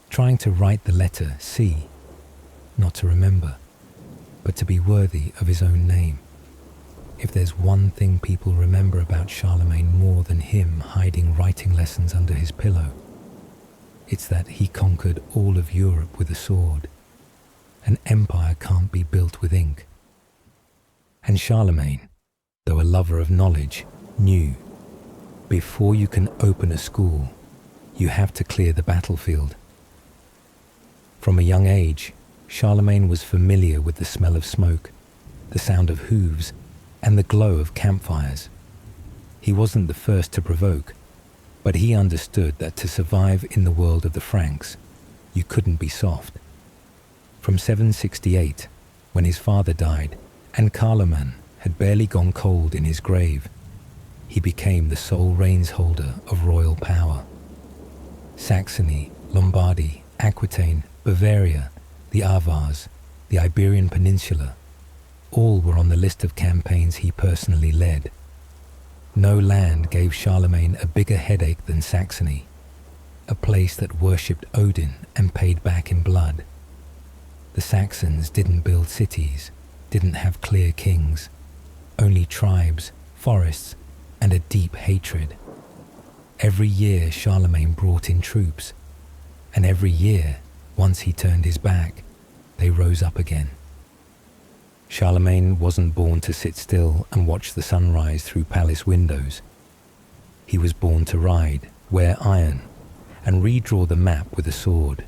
trying to write the letter C, not to remember, but to be worthy of his own name. If there's one thing people remember about Charlemagne more than him hiding writing lessons under his pillow, it's that he conquered all of Europe with a sword. An empire can't be built with ink. And Charlemagne, though a lover of knowledge, knew before you can open a school, you have to clear the battlefield. From a young age, Charlemagne was familiar with the smell of smoke, the sound of hooves, and the glow of campfires. He wasn't the first to provoke, but he understood that to survive in the world of the Franks, you couldn't be soft. From 768, when his father died, and Carloman had barely gone cold in his grave, he became the sole reins holder of royal power. Saxony, Lombardy, Aquitaine, Bavaria, the Avars, the Iberian Peninsula, all were on the list of campaigns he personally led. No land gave Charlemagne a bigger headache than Saxony, a place that worshipped Odin and paid back in blood. The Saxons didn't build cities, didn't have clear kings, only tribes, forests, and a deep hatred. Every year Charlemagne brought in troops, and every year, once he turned his back, they rose up again. Charlemagne wasn't born to sit still and watch the sunrise through palace windows. He was born to ride, wear iron, and redraw the map with a sword,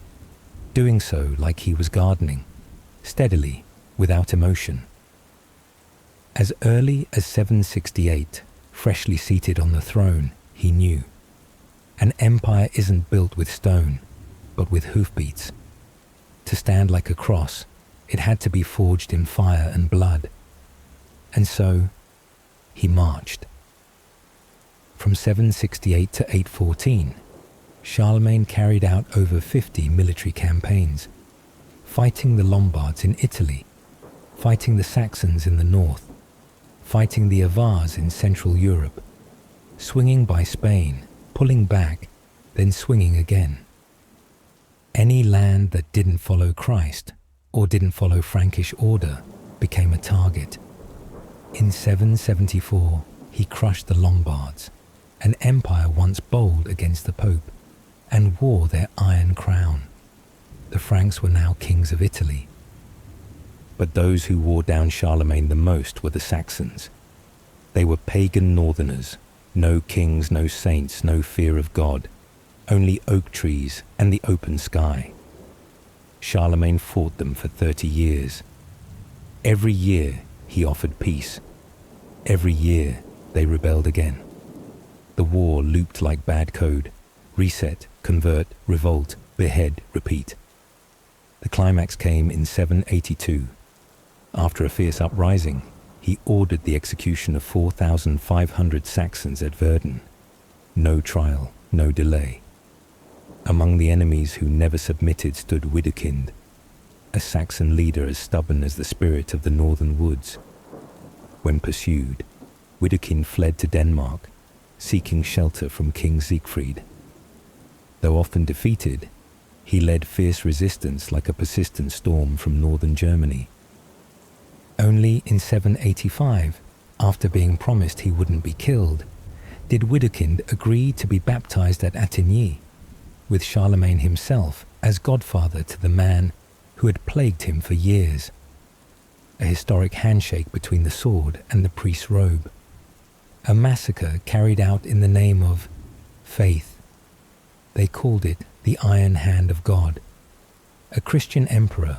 doing so like he was gardening, steadily, without emotion. As early as 768, freshly seated on the throne, he knew, an empire isn't built with stone, but with hoofbeats. To stand like a cross, it had to be forged in fire and blood. And so, he marched. From 768 to 814, Charlemagne carried out over 50 military campaigns, fighting the Lombards in Italy, fighting the Saxons in the north, fighting the Avars in Central Europe, swinging by Spain, pulling back, then swinging again. Any land that didn't follow Christ or didn't follow Frankish order became a target. In 774, he crushed the Lombards, an empire once bold against the Pope, and wore their iron crown. The Franks were now kings of Italy. But those who wore down Charlemagne the most were the Saxons. They were pagan northerners, no kings, no saints, no fear of God, only oak trees and the open sky. Charlemagne fought them for 30 years. Every year he offered peace. Every year they rebelled again. The war looped like bad code: reset, convert, revolt, behead, repeat. The climax came in 782. After a fierce uprising, he ordered the execution of 4,500 Saxons at Verdun. No trial, no delay. Among the enemies who never submitted stood Widukind, a Saxon leader as stubborn as the spirit of the northern woods. When pursued, Widukind fled to Denmark, seeking shelter from King Siegfried. Though often defeated, he led fierce resistance like a persistent storm from northern Germany. Only in 785, after being promised he wouldn't be killed, did Widukind agree to be baptized at Attigny, with Charlemagne himself as godfather to the man who had plagued him for years. A historic handshake between the sword and the priest's robe. A massacre carried out in the name of faith. They called it the Iron Hand of God. A Christian emperor,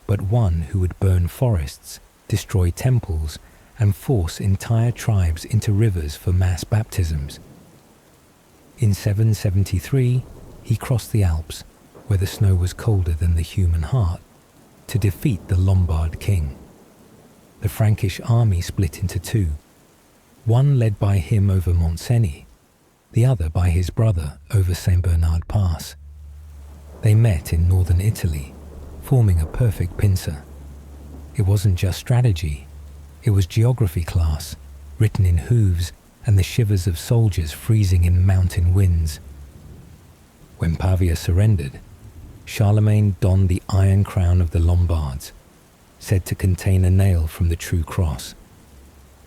but one who would burn forests, destroy temples, and force entire tribes into rivers for mass baptisms. In 773, he crossed the Alps, where the snow was colder than the human heart, to defeat the Lombard king. The Frankish army split into two, one led by him over Mont Cenis, the other by his brother over St. Bernard Pass. They met in northern Italy, forming a perfect pincer. It wasn't just strategy, it was geography class, written in hooves and the shivers of soldiers freezing in mountain winds. When Pavia surrendered, Charlemagne donned the iron crown of the Lombards, said to contain a nail from the true cross.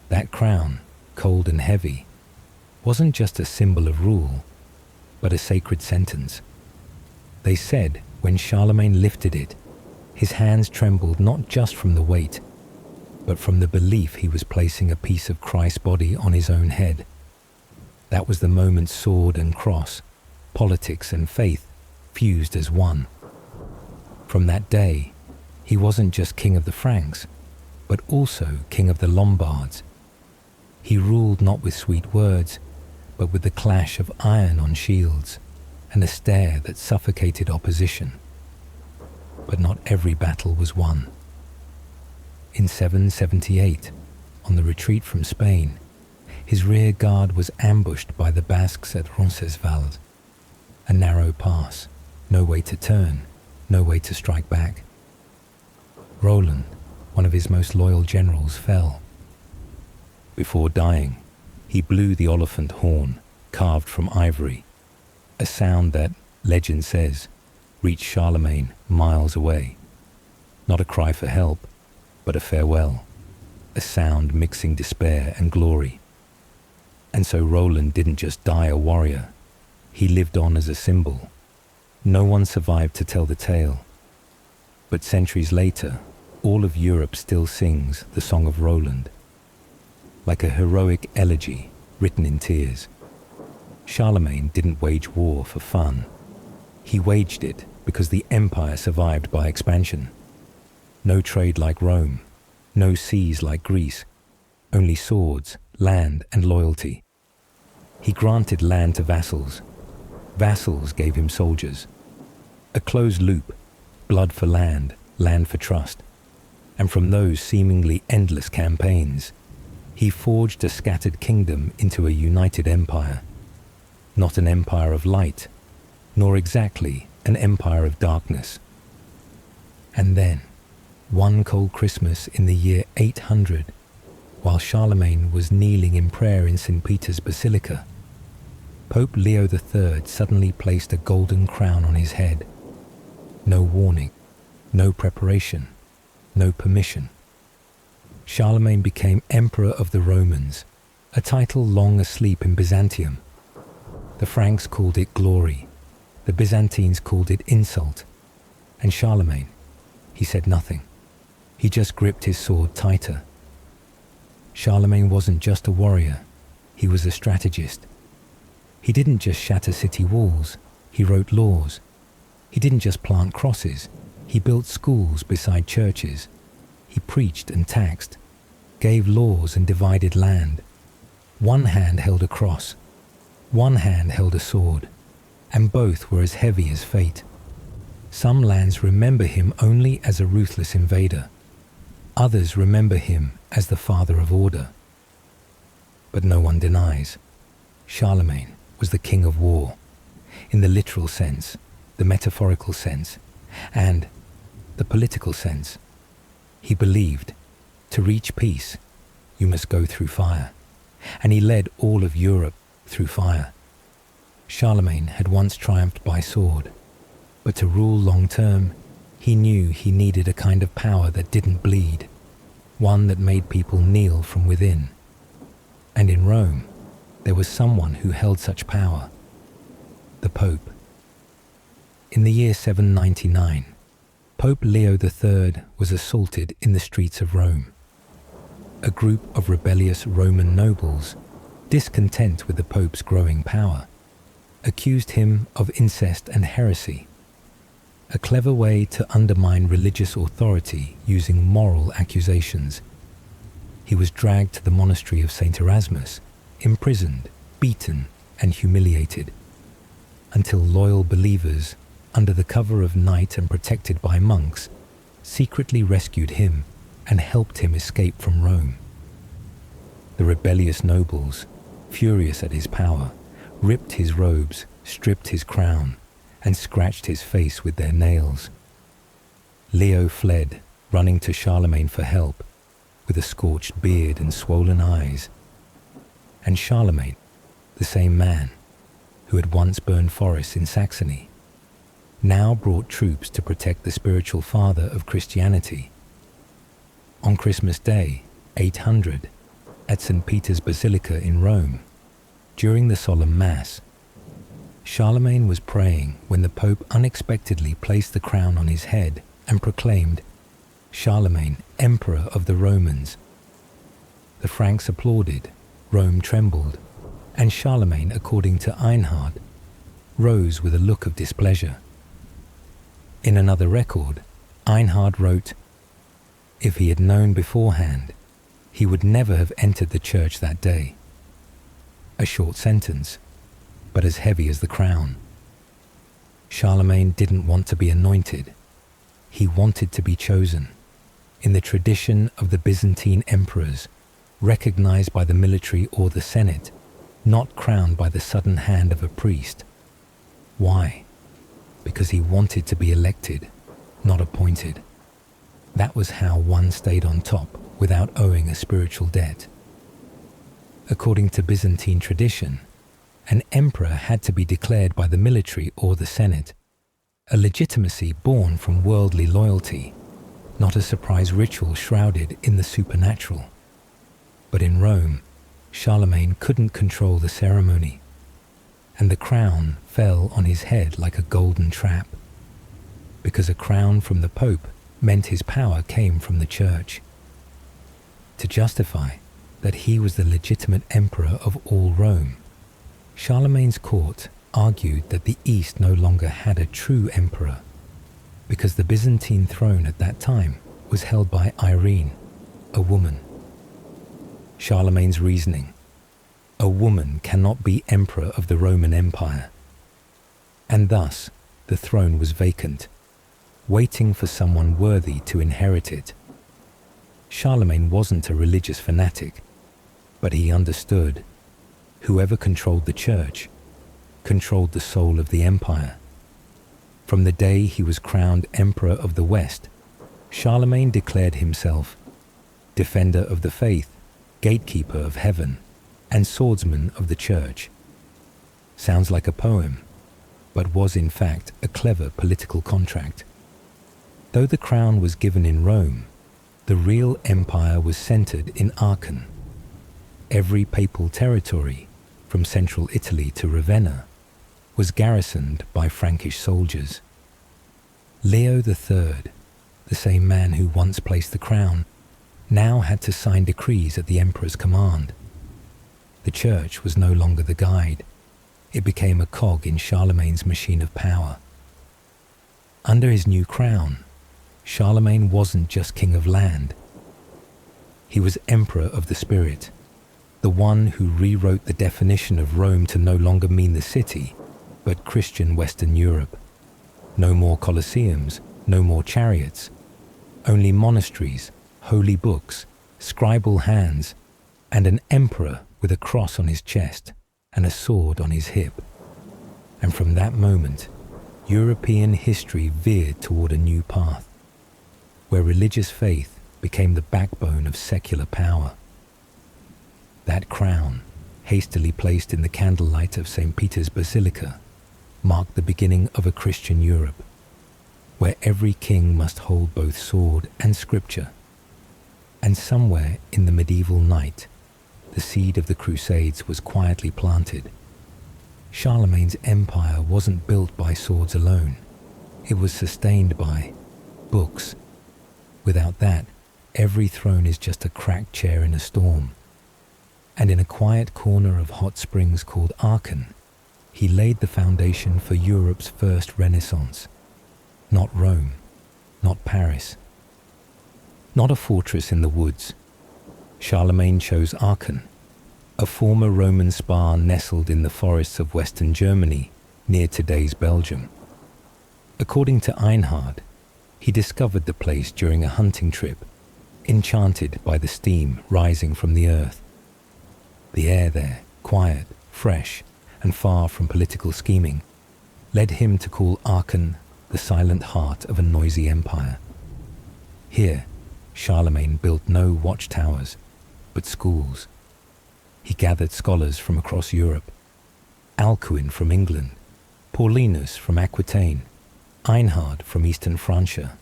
That crown, cold and heavy, wasn't just a symbol of rule, but a sacred sentence. They said when Charlemagne lifted it, his hands trembled not just from the weight, but from the belief he was placing a piece of Christ's body on his own head. That was the moment sword and cross, politics and faith fused as one. From that day, he wasn't just king of the Franks, but also king of the Lombards. He ruled not with sweet words, but with the clash of iron on shields and a stare that suffocated opposition. But not every battle was won. In 778, on the retreat from Spain, his rear guard was ambushed by the Basques at Roncesvalles, a narrow pass, no way to turn, no way to strike back. Roland, one of his most loyal generals, fell. Before dying, he blew the oliphant horn, carved from ivory, a sound that, legend says, reached Charlemagne miles away. Not a cry for help, but a farewell, a sound mixing despair and glory. And so Roland didn't just die a warrior, he lived on as a symbol. No one survived to tell the tale. But centuries later, all of Europe still sings the Song of Roland, like a heroic elegy written in tears. Charlemagne didn't wage war for fun. He waged it because the empire survived by expansion. No trade like Rome, no seas like Greece, only swords, land, and loyalty. He granted land to vassals. Vassals gave him soldiers. A closed loop, blood for land, land for trust. And from those seemingly endless campaigns, he forged a scattered kingdom into a united empire. Not an empire of light, nor exactly an empire of darkness. And then, one cold Christmas in the year 800, while Charlemagne was kneeling in prayer in St. Peter's Basilica, Pope Leo III suddenly placed a golden crown on his head. No warning, no preparation, no permission. Charlemagne became Emperor of the Romans, a title long asleep in Byzantium. The Franks called it glory, the Byzantines called it insult, and Charlemagne, he said nothing. He just gripped his sword tighter. Charlemagne wasn't just a warrior, he was a strategist. He didn't just shatter city walls, he wrote laws. He didn't just plant crosses, he built schools beside churches. He preached and taxed, gave laws and divided land. One hand held a cross, one hand held a sword, and both were as heavy as fate. Some lands remember him only as a ruthless invader. Others remember him as the father of order. But no one denies, Charlemagne was the king of war, in the literal sense, the metaphorical sense, and the political sense. He believed, to reach peace, you must go through fire, and he led all of Europe through fire. Charlemagne had once triumphed by sword, but to rule long term, he knew he needed a kind of power that didn't bleed, one that made people kneel from within. And in Rome, there was someone who held such power, the Pope. In the year 799, Pope Leo III was assaulted in the streets of Rome. A group of rebellious Roman nobles, discontent with the Pope's growing power, accused him of incest and heresy, a clever way to undermine religious authority using moral accusations. He was dragged to the monastery of St. Erasmus, imprisoned, beaten, and humiliated, until loyal believers, under the cover of night and protected by monks, secretly rescued him and helped him escape from Rome. The rebellious nobles, furious at his power, ripped his robes, stripped his crown, and scratched his face with their nails. Leo fled, running to Charlemagne for help, with a scorched beard and swollen eyes. And Charlemagne, the same man who had once burned forests in Saxony, now brought troops to protect the spiritual father of Christianity. On Christmas Day, 800, at St. Peter's Basilica in Rome, during the solemn Mass, Charlemagne was praying when the Pope unexpectedly placed the crown on his head and proclaimed, "Charlemagne, Emperor of the Romans." The Franks applauded, Rome trembled, and Charlemagne, according to Einhard, rose with a look of displeasure. In another record, Einhard wrote, "If he had known beforehand, he would never have entered the church that day." A short sentence, but as heavy as the crown. Charlemagne didn't want to be anointed. He wanted to be chosen, in the tradition of the Byzantine emperors, recognized by the military or the Senate, not crowned by the sudden hand of a priest. Why? Because he wanted to be elected, not appointed. That was how one stayed on top without owing a spiritual debt. According to Byzantine tradition, an emperor had to be declared by the military or the Senate, a legitimacy born from worldly loyalty, not a surprise ritual shrouded in the supernatural. But in Rome, Charlemagne couldn't control the ceremony, and the crown fell on his head like a golden trap, because a crown from the Pope meant his power came from the Church. To justify that he was the legitimate emperor of all Rome, Charlemagne's court argued that the East no longer had a true emperor, because the Byzantine throne at that time was held by Irene, a woman. Charlemagne's reasoning: a woman cannot be emperor of the Roman Empire. And thus, the throne was vacant, waiting for someone worthy to inherit it. Charlemagne wasn't a religious fanatic, but he understood whoever controlled the church controlled the soul of the empire. From the day he was crowned Emperor of the West, Charlemagne declared himself defender of the faith, gatekeeper of heaven, and swordsman of the church. Sounds like a poem, but was in fact a clever political contract. Though the crown was given in Rome, the real empire was centered in Aachen. Every papal territory, from central Italy to Ravenna, was garrisoned by Frankish soldiers. Leo III, the same man who once placed the crown, now had to sign decrees at the emperor's command. The church was no longer the guide. It became a cog in Charlemagne's machine of power. Under his new crown, Charlemagne wasn't just king of land. He was emperor of the spirit, the one who rewrote the definition of Rome to no longer mean the city, but Christian Western Europe. No more colosseums, no more chariots, only monasteries, holy books, scribal hands, and an emperor with a cross on his chest and a sword on his hip. And from that moment, European history veered toward a new path, where religious faith became the backbone of secular power. That crown, hastily placed in the candlelight of St. Peter's Basilica, marked the beginning of a Christian Europe, where every king must hold both sword and scripture. And somewhere in the medieval night, the seed of the Crusades was quietly planted. Charlemagne's empire wasn't built by swords alone. It was sustained by books. Without that, every throne is just a cracked chair in a storm. And in a quiet corner of hot springs called Aachen, he laid the foundation for Europe's first Renaissance. Not Rome, not Paris, not a fortress in the woods. Charlemagne chose Aachen, a former Roman spa nestled in the forests of western Germany near today's Belgium. According to Einhard, he discovered the place during a hunting trip, enchanted by the steam rising from the earth. The air there, quiet, fresh, and far from political scheming, led him to call Aachen the silent heart of a noisy empire. Here, Charlemagne built no watchtowers, but schools. He gathered scholars from across Europe: Alcuin from England, Paulinus from Aquitaine, Einhard from Eastern Francia.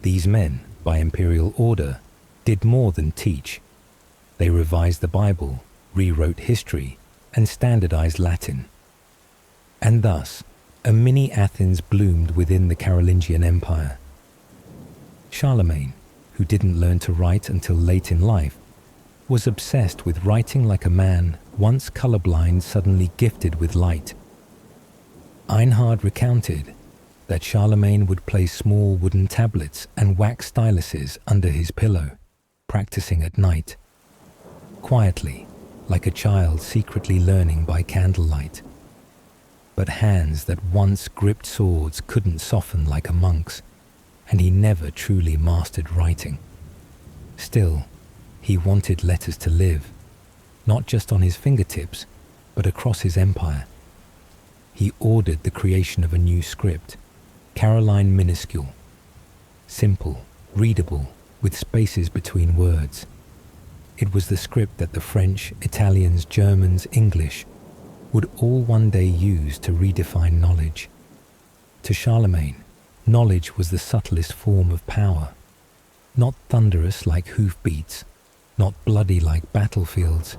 These men, by imperial order, did more than teach. They revised the Bible, rewrote history, and standardized Latin. And thus, a mini Athens bloomed within the Carolingian Empire. Charlemagne, who didn't learn to write until late in life, was obsessed with writing like a man once colorblind suddenly gifted with light. Einhard recounted that Charlemagne would place small wooden tablets and wax styluses under his pillow, practicing at night, quietly, like a child secretly learning by candlelight. But hands that once gripped swords couldn't soften like a monk's, and he never truly mastered writing. Still, he wanted letters to live, not just on his fingertips, but across his empire. He ordered the creation of a new script, Caroline minuscule, simple, readable, with spaces between words. It was the script that the French, Italians, Germans, English would all one day use to redefine knowledge. To Charlemagne, knowledge was the subtlest form of power, not thunderous like hoofbeats, not bloody like battlefields,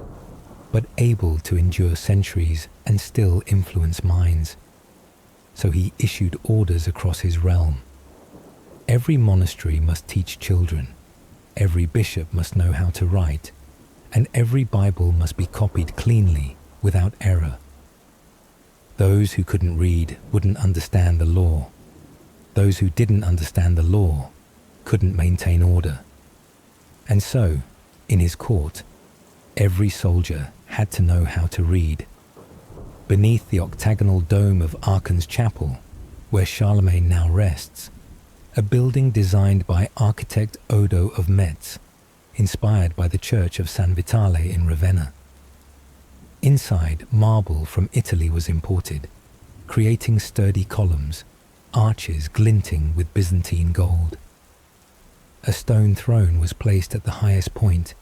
but able to endure centuries and still influence minds. So he issued orders across his realm. Every monastery must teach children, every bishop must know how to write, and every Bible must be copied cleanly, without error. Those who couldn't read wouldn't understand the law. Those who didn't understand the law couldn't maintain order. And so, in his court, Every soldier had to know how to read. Beneath the octagonal dome of Aachen's chapel, where Charlemagne now rests, a building designed by architect Odo of Metz, inspired by the church of San Vitale in Ravenna. Inside, marble from Italy was imported, creating sturdy columns, arches glinting with Byzantine gold. A stone throne was placed at the highest point,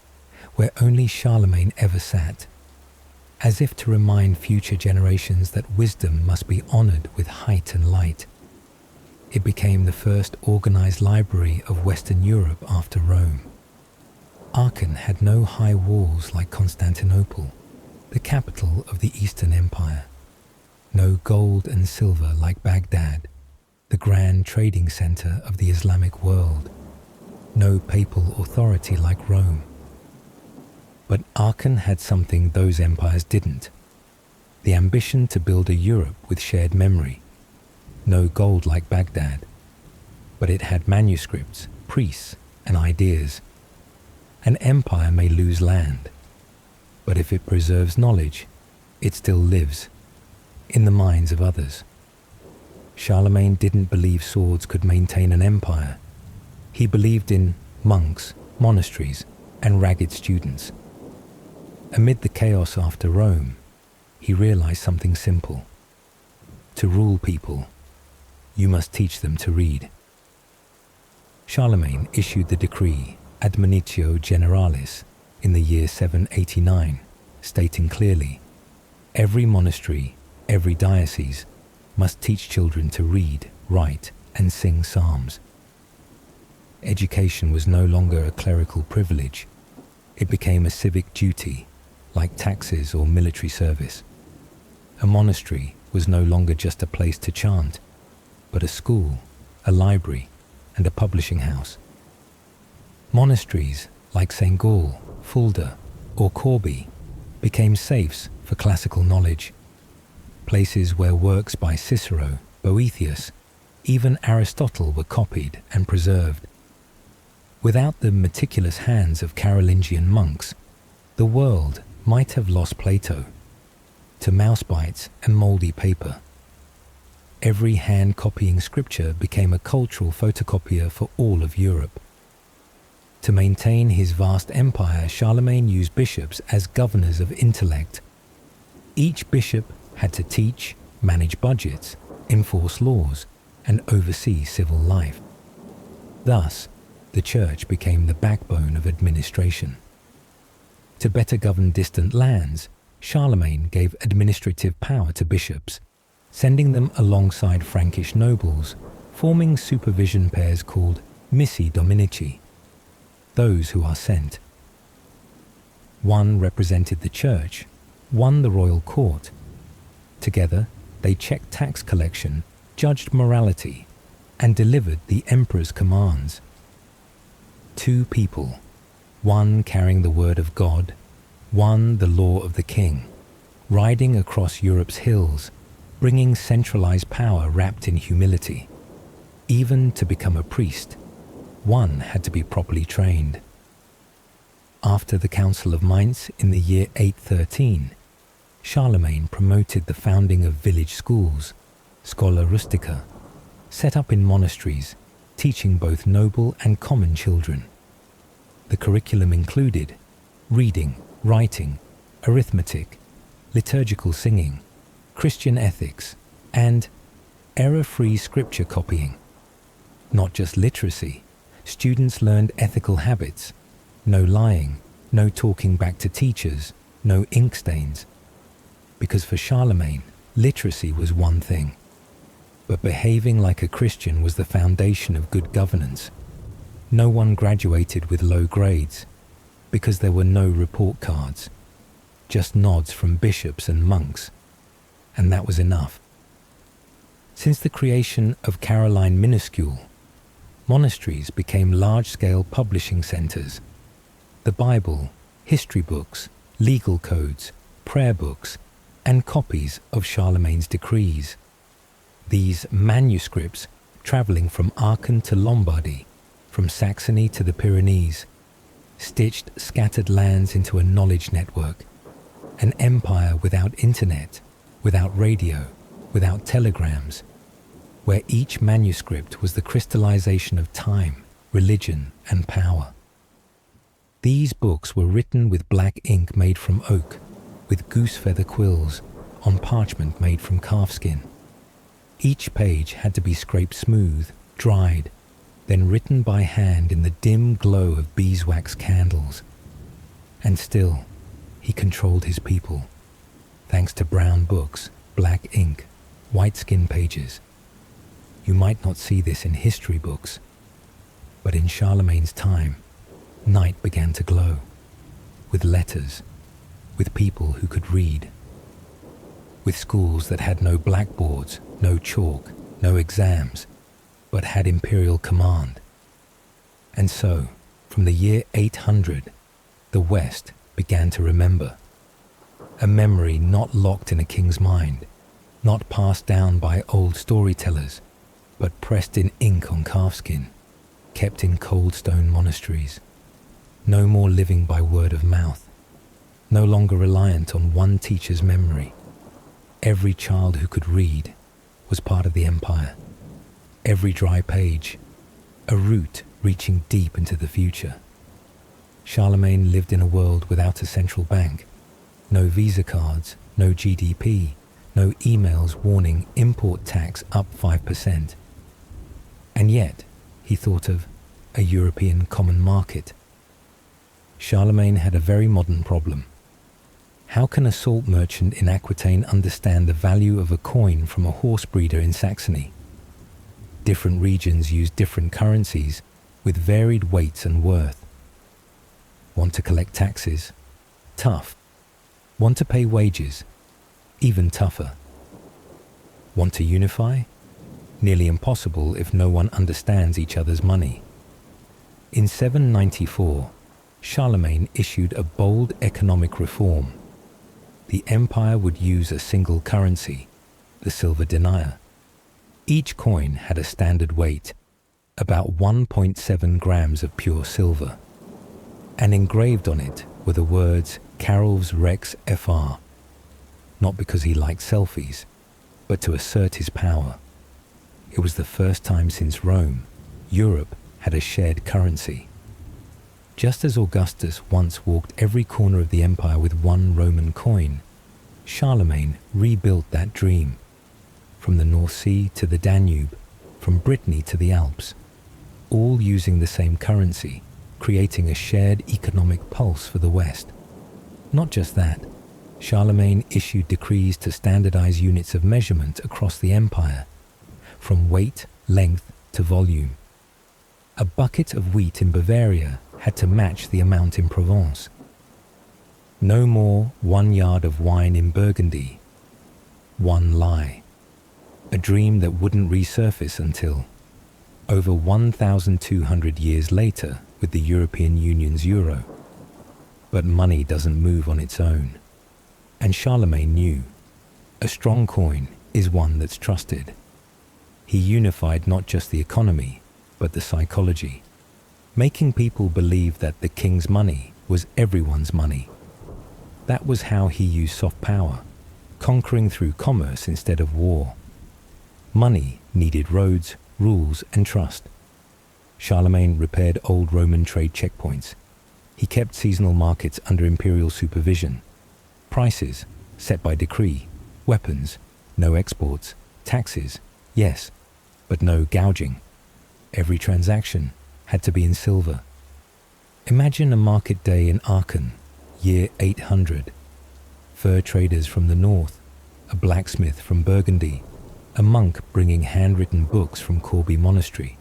where only Charlemagne ever sat, as if to remind future generations that wisdom must be honored with height and light. It became the first organized library of Western Europe after Rome. Aachen had no high walls like Constantinople, the capital of the Eastern Empire. No gold and silver like Baghdad, the grand trading center of the Islamic world. No papal authority like Rome. But Aachen had something those empires didn't: the ambition to build a Europe with shared memory. No gold like Baghdad, but it had manuscripts, priests, and ideas. An empire may lose land, but if it preserves knowledge, it still lives in the minds of others. Charlemagne didn't believe swords could maintain an empire. He believed in monks, monasteries, and ragged students. Amid the chaos after Rome, he realized something simple. To rule people, you must teach them to read. Charlemagne issued the decree Admonitio Generalis in the year 789, stating clearly, every monastery, every diocese must teach children to read, write, and sing psalms. Education was no longer a clerical privilege. It became a civic duty, like taxes or military service. A monastery was no longer just a place to chant, but a school, a library, and a publishing house. Monasteries like St. Gall, Fulda, or Corby became safes for classical knowledge, places where works by Cicero, Boethius, even Aristotle were copied and preserved. Without the meticulous hands of Carolingian monks, the world might have lost Plato to mouse bites and mouldy paper. Every hand-copying scripture became a cultural photocopier for all of Europe. To maintain his vast empire, Charlemagne used bishops as governors of intellect. Each bishop had to teach, manage budgets, enforce laws, and oversee civil life. Thus, the church became the backbone of administration. To better govern distant lands, Charlemagne gave administrative power to bishops, sending them alongside Frankish nobles, forming supervision pairs called missi dominici, those who are sent. One represented the church, one the royal court. Together, they checked tax collection, judged morality, and delivered the emperor's commands. Two people, one carrying the word of God, one the law of the king, riding across Europe's hills, bringing centralized power wrapped in humility. Even to become a priest, one had to be properly trained. After the Council of Mainz in the year 813, Charlemagne promoted the founding of village schools, Schola Rustica, set up in monasteries, teaching both noble and common children. The curriculum included reading, writing, arithmetic, liturgical singing, Christian ethics, and error-free scripture copying. Not just literacy, students learned ethical habits: no lying, no talking back to teachers, no ink stains. Because for Charlemagne, literacy was one thing, but behaving like a Christian was the foundation of good governance. No one graduated with low grades, because there were no report cards, just nods from bishops and monks, and that was enough. Since the creation of Caroline Minuscule, monasteries became large-scale publishing centers. The Bible, history books, legal codes, prayer books, and copies of Charlemagne's decrees. These manuscripts, traveling from Aachen to Lombardy, from Saxony to the Pyrenees, stitched scattered lands into a knowledge network, an empire without internet, without radio, without telegrams, where each manuscript was the crystallization of time, religion, and power. These books were written with black ink made from oak, with goose feather quills, on parchment made from calfskin. Each page had to be scraped smooth, dried, then written by hand in the dim glow of beeswax candles. And still, he controlled his people, thanks to brown books, black ink, white skin pages. You might not see this in history books, but in Charlemagne's time, night began to glow, with letters, with people who could read, with schools that had no blackboards, no chalk, no exams, but had imperial command. And so, from the year 800, the West began to remember. A memory not locked in a king's mind, not passed down by old storytellers, but pressed in ink on calfskin, kept in cold stone monasteries. No more living by word of mouth, no longer reliant on one teacher's memory. Every child who could read was part of the empire. Every dry page, a route reaching deep into the future. Charlemagne lived in a world without a central bank, no Visa cards, no GDP, no emails warning import tax up 5%. And yet, he thought of a European common market. Charlemagne had a very modern problem. How can a salt merchant in Aquitaine understand the value of a coin from a horse breeder in Saxony? Different regions use different currencies with varied weights and worth. Want to collect taxes? Tough. Want to pay wages? Even tougher. Want to unify? Nearly impossible if no one understands each other's money. In 794, Charlemagne issued a bold economic reform. The empire would use a single currency, the silver denier. Each coin had a standard weight, about 1.7 grams of pure silver, and engraved on it were the words KAIROS Rex FR, not because he liked selfies, but to assert his power. It was the first time since Rome, Europe had a shared currency. Just as Augustus once walked every corner of the empire with one Roman coin, Charlemagne rebuilt that dream. From the North Sea to the Danube, from Brittany to the Alps, all using the same currency, creating a shared economic pulse for the West. Not just that, Charlemagne issued decrees to standardize units of measurement across the empire, from weight, length to volume. A bucket of wheat in Bavaria had to match the amount in Provence. No more 1 yard of wine in Burgundy. One lie. A dream that wouldn't resurface until over 1,200 years later with the European Union's euro. But money doesn't move on its own. And Charlemagne knew, a strong coin is one that's trusted. He unified not just the economy, but the psychology, making people believe that the king's money was everyone's money. That was how he used soft power, conquering through commerce instead of war. Money needed roads, rules, and trust. Charlemagne repaired old Roman trade checkpoints. He kept seasonal markets under imperial supervision. Prices set by decree, weapons, no exports, taxes, yes, but no gouging. Every transaction had to be in silver. Imagine a market day in Aachen, year 800. Fur traders from the north, a blacksmith from Burgundy, a monk bringing handwritten books from Corby Monastery.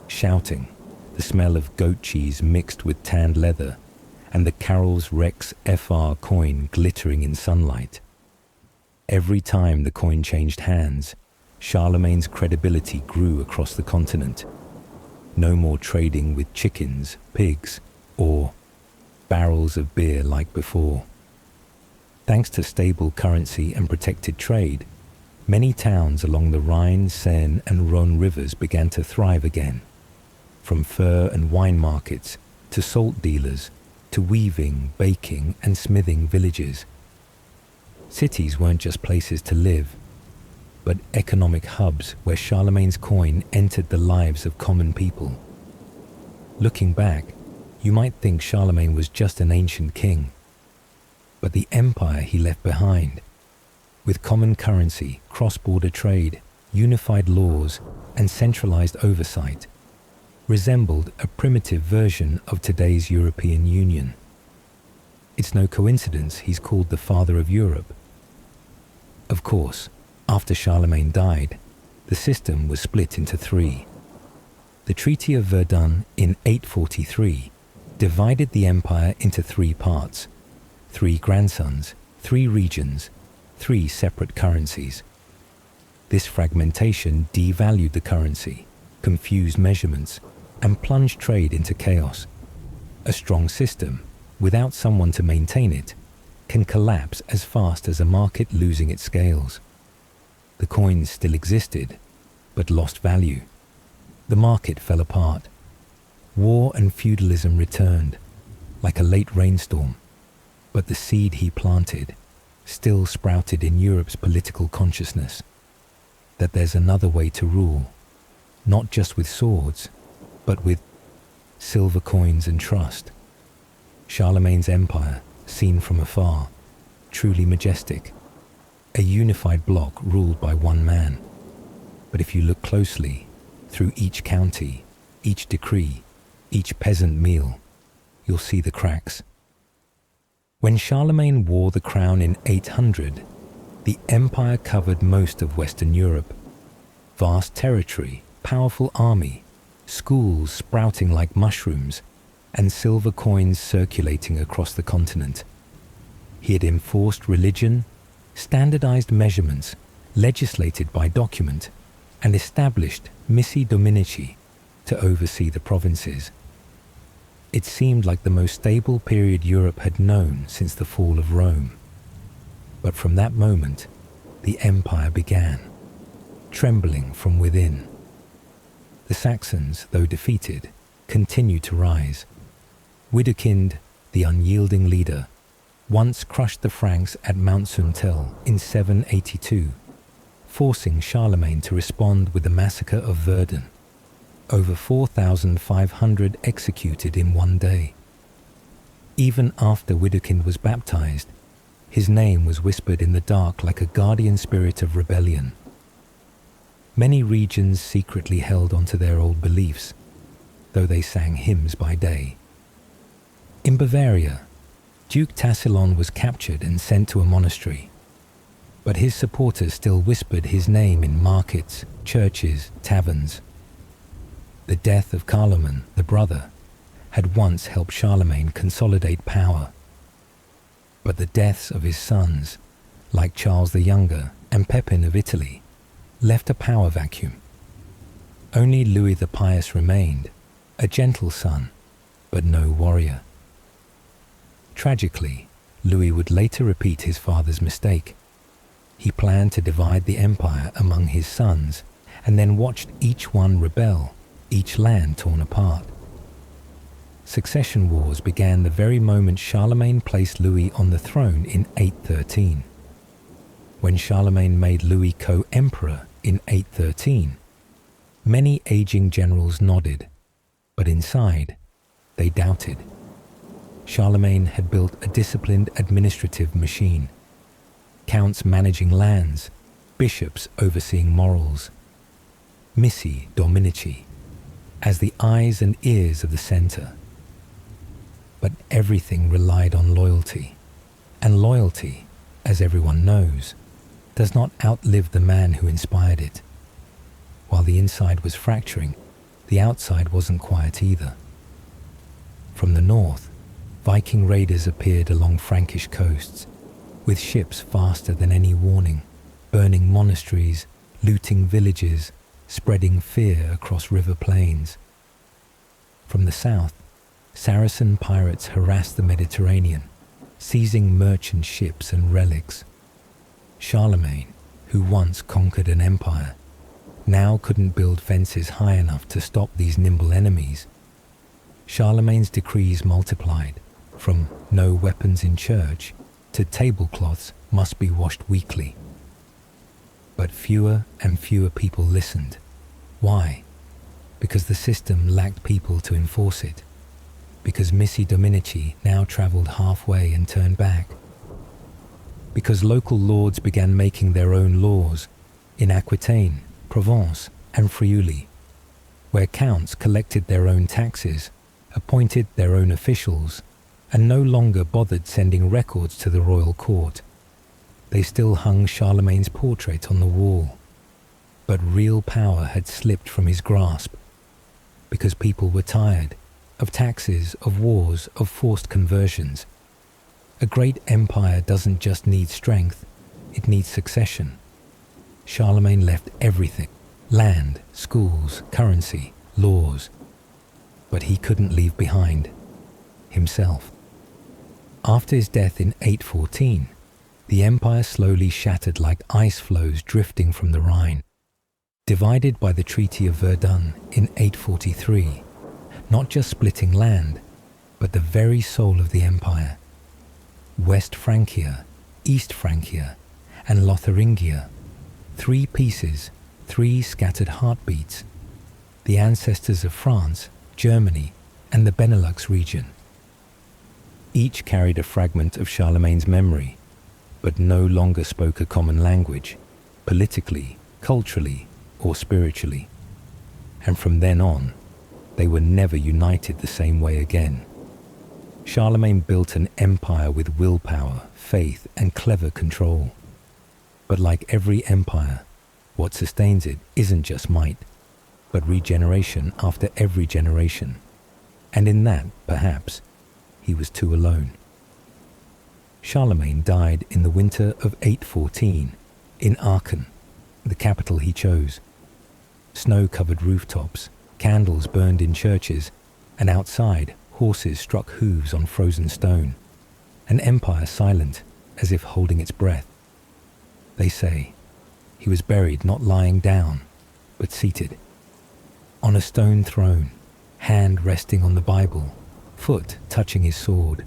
Shouting, the smell of goat cheese mixed with tanned leather, and the KAIROS Rex FR coin glittering in sunlight. Every time the coin changed hands, Charlemagne's credibility grew across the continent. No more trading with chickens, pigs, or barrels of beer like before. Thanks to stable currency and protected trade, many towns along the Rhine, Seine, and Rhone rivers began to thrive again. From fur and wine markets to salt dealers, to weaving, baking, and smithing villages. Cities weren't just places to live, but economic hubs where Charlemagne's coin entered the lives of common people. Looking back, you might think Charlemagne was just an ancient king, but the empire he left behind, with common currency, cross-border trade, unified laws, and centralized oversight, resembled a primitive version of today's European Union. It's no coincidence he's called the Father of Europe. Of course, after Charlemagne died, the system was split into three. The Treaty of Verdun in 843 divided the empire into three parts, three grandsons, three regions, three separate currencies. This fragmentation devalued the currency, confused measurements, and plunged trade into chaos. A strong system, without someone to maintain it, can collapse as fast as a market losing its scales. The coins still existed, but lost value. The market fell apart. War and feudalism returned, like a late rainstorm, but the seed he planted still sprouted in Europe's political consciousness, that there's another way to rule, not just with swords, but with silver coins and trust. Charlemagne's empire, seen from afar, truly majestic, a unified bloc ruled by one man. But if you look closely, through each county, each decree, each peasant meal, you'll see the cracks. When Charlemagne wore the crown in 800, the empire covered most of Western Europe. Vast territory, powerful army, schools sprouting like mushrooms, and silver coins circulating across the continent. He had enforced religion, standardized measurements, legislated by document, and established missi dominici to oversee the provinces. It seemed like the most stable period Europe had known since the fall of Rome. But from that moment, the empire began, trembling from within. The Saxons, though defeated, continued to rise. Widukind, the unyielding leader, once crushed the Franks at Mount Suntel in 782, forcing Charlemagne to respond with the massacre of Verdun. Over 4,500 executed in one day. Even after Widukind was baptized, his name was whispered in the dark like a guardian spirit of rebellion. Many regions secretly held onto their old beliefs, though they sang hymns by day. In Bavaria, Duke Tassillon was captured and sent to a monastery, but his supporters still whispered his name in markets, churches, taverns. The death of Carloman, the brother, had once helped Charlemagne consolidate power. But the deaths of his sons, like Charles the Younger and Pepin of Italy, left a power vacuum. Only Louis the Pious remained, a gentle son, but no warrior. Tragically, Louis would later repeat his father's mistake. He planned to divide the empire among his sons and then watched each one rebel, each land torn apart. Succession wars began the very moment Charlemagne placed Louis on the throne in 813. When Charlemagne made Louis co-emperor in 813, many aging generals nodded, but inside, they doubted. Charlemagne had built a disciplined administrative machine, counts managing lands, bishops overseeing morals, missi dominici, as the eyes and ears of the center. But everything relied on loyalty, and loyalty, as everyone knows, does not outlive the man who inspired it. While the inside was fracturing, the outside wasn't quiet either. From the north, Viking raiders appeared along Frankish coasts, with ships faster than any warning, burning monasteries, looting villages, spreading fear across river plains. From the south, Saracen pirates harassed the Mediterranean, seizing merchant ships and relics. Charlemagne, who once conquered an empire, now couldn't build fences high enough to stop these nimble enemies. Charlemagne's decrees multiplied, from no weapons in church to tablecloths must be washed weekly. But fewer and fewer people listened. Why? Because the system lacked people to enforce it. Because Missi Dominici now travelled halfway and turned back. Because local lords began making their own laws in Aquitaine, Provence and Friuli, where counts collected their own taxes, appointed their own officials, and no longer bothered sending records to the royal court. They still hung Charlemagne's portrait on the wall. But real power had slipped from his grasp, because people were tired of taxes, of wars, of forced conversions. A great empire doesn't just need strength, it needs succession. Charlemagne left everything: land, schools, currency, laws. But he couldn't leave behind himself. After his death in 814, the empire slowly shattered like ice floes drifting from the Rhine. Divided by the Treaty of Verdun in 843, not just splitting land, but the very soul of the empire. West Francia, East Francia, and Lotharingia, 3 pieces, 3 scattered heartbeats, the ancestors of France, Germany, and the Benelux region. Each carried a fragment of Charlemagne's memory, but no longer spoke a common language, politically, culturally, or spiritually. And from then on, they were never united the same way again. Charlemagne built an empire with willpower, faith, and clever control. But like every empire, what sustains it isn't just might, but regeneration after every generation. And in that, perhaps, he was too alone. Charlemagne died in the winter of 814 in Aachen, the capital he chose. Snow-covered rooftops, candles burned in churches, and outside horses struck hooves on frozen stone. An empire silent, as if holding its breath. They say he was buried not lying down, but seated. On a stone throne, hand resting on the Bible, foot touching his sword,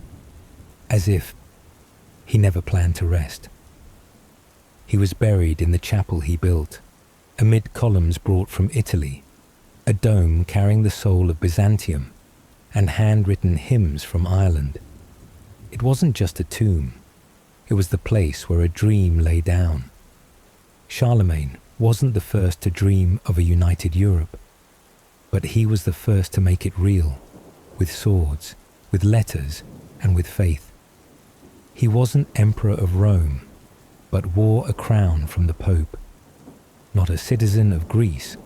as if he never planned to rest. He was buried in the chapel he built, amid columns brought from Italy, a dome carrying the soul of Byzantium, and handwritten hymns from Ireland. It wasn't just a tomb, it was the place where a dream lay down. Charlemagne wasn't the first to dream of a united Europe, but he was the first to make it real, with swords, with letters, and with faith. He wasn't Emperor of Rome, but wore a crown from the Pope. Not a citizen of Greece,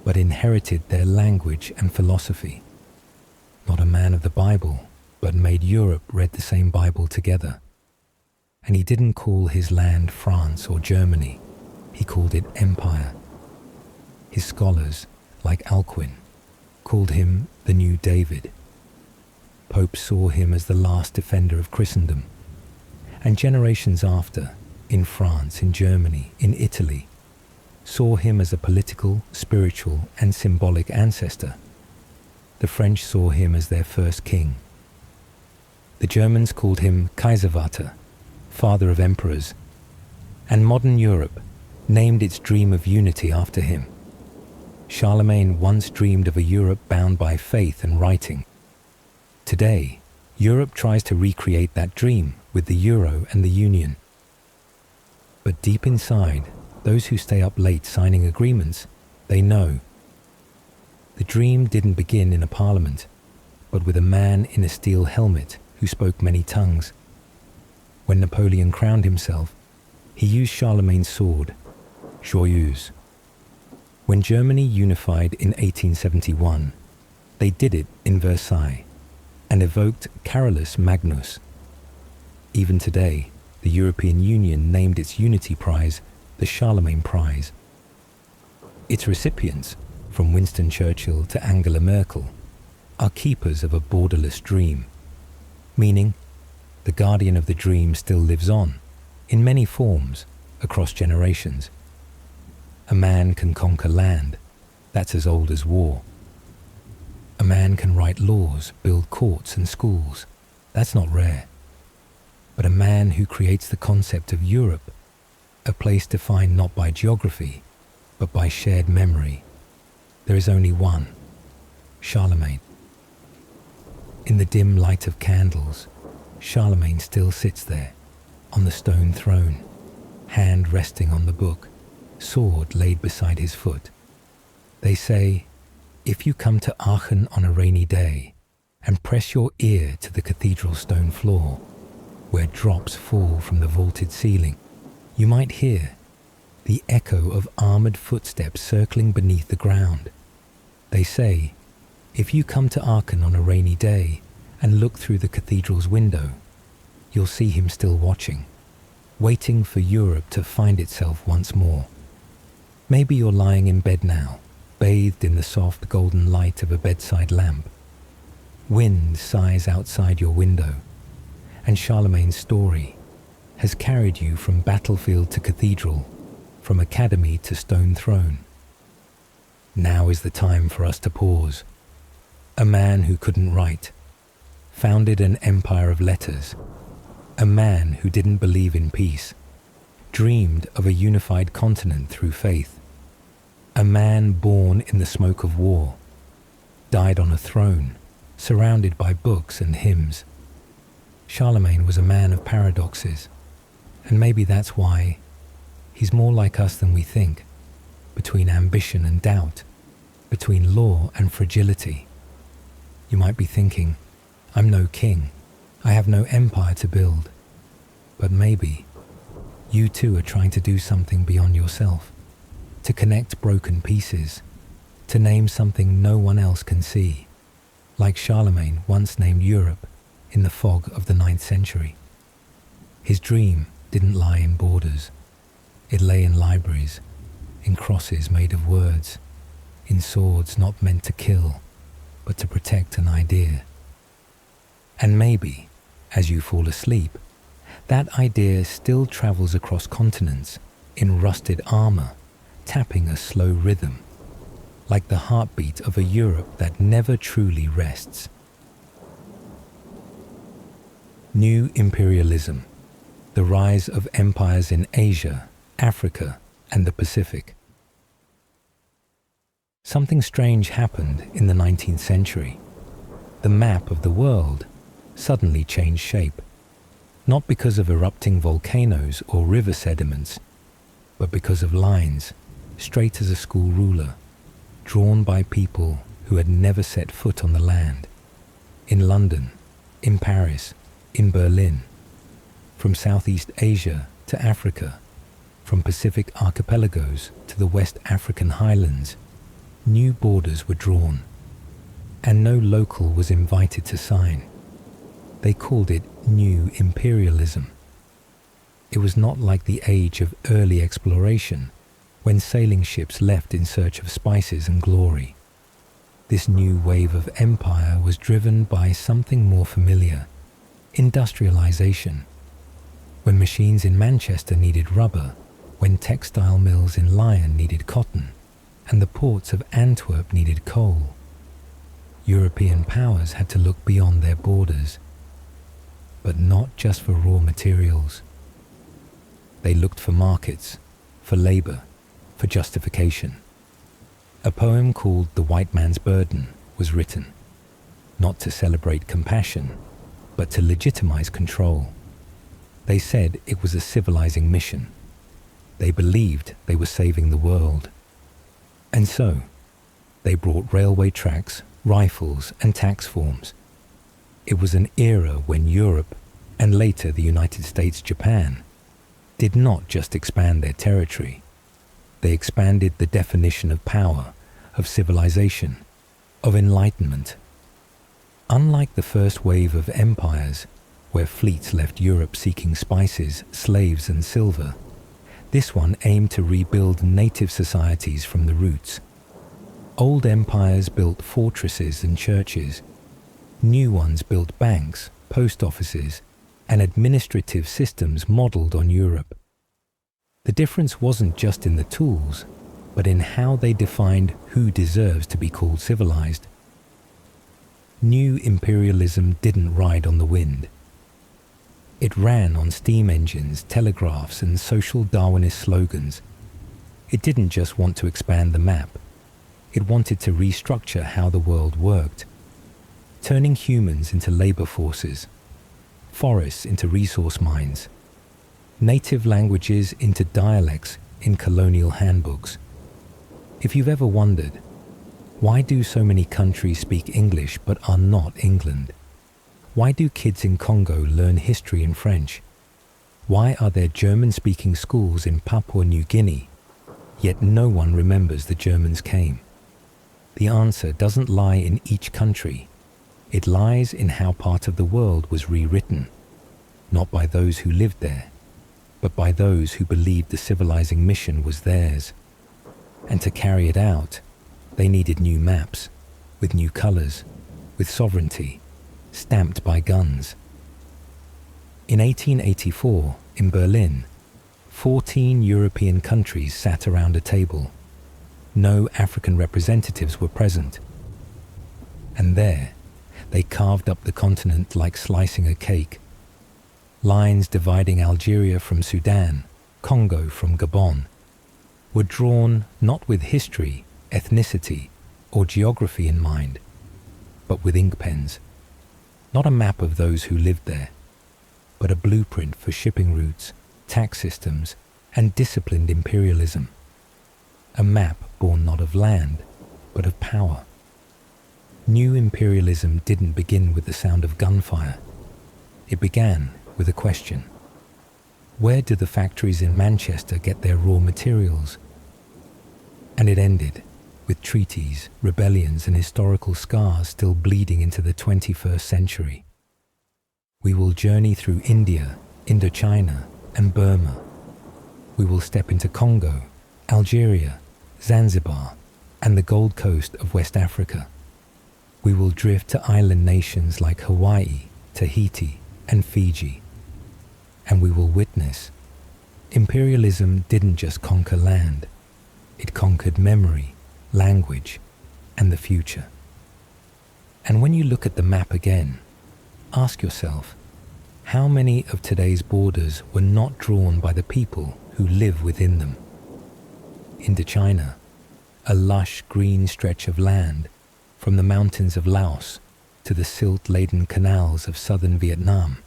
but inherited their language and philosophy. Not a man of the Bible, but made Europe read the same Bible together. And he didn't call his land France or Germany, he called it Empire. His scholars, like Alcuin, called him the new David. Popes saw him as the last defender of Christendom. And generations after, in France, in Germany, in Italy, saw him as a political, spiritual, and symbolic ancestor. The French saw him as their first king. The Germans called him Kaiservater, father of emperors, and modern Europe named its dream of unity after him. Charlemagne once dreamed of a Europe bound by faith and writing. Today, Europe tries to recreate that dream with the euro and the union. But deep inside, those who stay up late signing agreements, they know. The dream didn't begin in a parliament, but with a man in a steel helmet who spoke many tongues. When Napoleon crowned himself, he used Charlemagne's sword, Joyeuse. When Germany unified in 1871, they did it in Versailles and evoked Carolus Magnus. Even today, the European Union named its Unity Prize the Charlemagne Prize. Its recipients, from Winston Churchill to Angela Merkel, are keepers of a borderless dream, meaning the guardian of the dream still lives on, in many forms, across generations. A man can conquer land, that's as old as war. A man can write laws, build courts and schools. That's not rare. But a man who creates the concept of Europe, a place defined not by geography, but by shared memory, there is only one, Charlemagne. In the dim light of candles, Charlemagne still sits there, on the stone throne, hand resting on the book, sword laid beside his foot. They say, if you come to Aachen on a rainy day and press your ear to the cathedral stone floor, where drops fall from the vaulted ceiling, you might hear the echo of armored footsteps circling beneath the ground. They say, if you come to Aachen on a rainy day and look through the cathedral's window, you'll see him still watching, waiting for Europe to find itself once more. Maybe you're lying in bed now, bathed in the soft golden light of a bedside lamp. Wind sighs outside your window, and Charlemagne's story has carried you from battlefield to cathedral, from academy to stone throne. Now is the time for us to pause. A man who couldn't write, founded an empire of letters. A man who didn't believe in peace, dreamed of a unified continent through faith. A man born in the smoke of war, died on a throne, surrounded by books and hymns. Charlemagne was a man of paradoxes, and maybe that's why he's more like us than we think, between ambition and doubt, between law and fragility. You might be thinking, I'm no king, I have no empire to build. But maybe you too are trying to do something beyond yourself, to connect broken pieces, to name something no one else can see, like Charlemagne once named Europe in the fog of the 9th century. His dream didn't lie in borders. It lay in libraries, in crosses made of words, in swords not meant to kill, but to protect an idea. And maybe, as you fall asleep, that idea still travels across continents in rusted armor, tapping a slow rhythm, like the heartbeat of a Europe that never truly rests. New imperialism, the rise of empires in Asia, Africa, and the Pacific. Something strange happened in the 19th century. The map of the world suddenly changed shape, not because of erupting volcanoes or river sediments, but because of lines, straight as a school ruler, drawn by people who had never set foot on the land. In London, in Paris, in Berlin, from Southeast Asia to Africa, from Pacific archipelagos to the West African highlands, new borders were drawn, and no local was invited to sign. They called it New Imperialism. It was not like the age of early exploration, when sailing ships left in search of spices and glory. This new wave of empire was driven by something more familiar, industrialization. When machines in Manchester needed rubber, when textile mills in Lyon needed cotton, and the ports of Antwerp needed coal, European powers had to look beyond their borders, but not just for raw materials. They looked for markets, for labor, for justification. A poem called The White Man's Burden was written, not to celebrate compassion, but to legitimize control. They said it was a civilizing mission. They believed they were saving the world. And so, they brought railway tracks, rifles, and tax forms. It was an era when Europe, and later the United States, Japan, did not just expand their territory. They expanded the definition of power, of civilization, of enlightenment. Unlike the first wave of empires, where fleets left Europe seeking spices, slaves, and silver, this one aimed to rebuild native societies from the roots. Old empires built fortresses and churches. New ones built banks, post offices, and administrative systems modeled on Europe. The difference wasn't just in the tools, but in how they defined who deserves to be called civilized. new imperialism didn't ride on the wind. It ran on steam engines, telegraphs, and social Darwinist slogans. It didn't just want to expand the map. It wanted to restructure how the world worked, turning humans into labor forces, forests into resource mines, native languages into dialects in colonial handbooks. If you've ever wondered, why do so many countries speak English but are not England? Why do kids in Congo learn history in French? Why are there German-speaking schools in Papua New Guinea, yet no one remembers the Germans came? The answer doesn't lie in each country. It lies in how part of the world was rewritten, not by those who lived there, but by those who believed the civilizing mission was theirs. And to carry it out, they needed new maps, with new colors, with sovereignty, stamped by guns. In 1884, in Berlin, 14 European countries sat around a table. No African representatives were present. And there, they carved up the continent like slicing a cake. Lines dividing Algeria from Sudan, Congo from Gabon, were drawn not with history, ethnicity, or geography in mind, but with ink pens. Not a map of those who lived there, but a blueprint for shipping routes, tax systems, and disciplined imperialism. A map born not of land, but of power. New imperialism didn't begin with the sound of gunfire. It began with a question. Where do the factories in Manchester get their raw materials? And it ended with treaties, rebellions, and historical scars still bleeding into the 21st century. We will journey through India, Indochina, and Burma. We will step into Congo, Algeria, Zanzibar, and the Gold Coast of West Africa. We will drift to island nations like Hawaii, Tahiti, and Fiji. And we will witness imperialism didn't just conquer land. It conquered memory, language, and the future. And when you look at the map again, ask yourself, how many of today's borders were not drawn by the people who live within them? Indochina, a lush green stretch of land from the mountains of Laos to the silt-laden canals of southern Vietnam,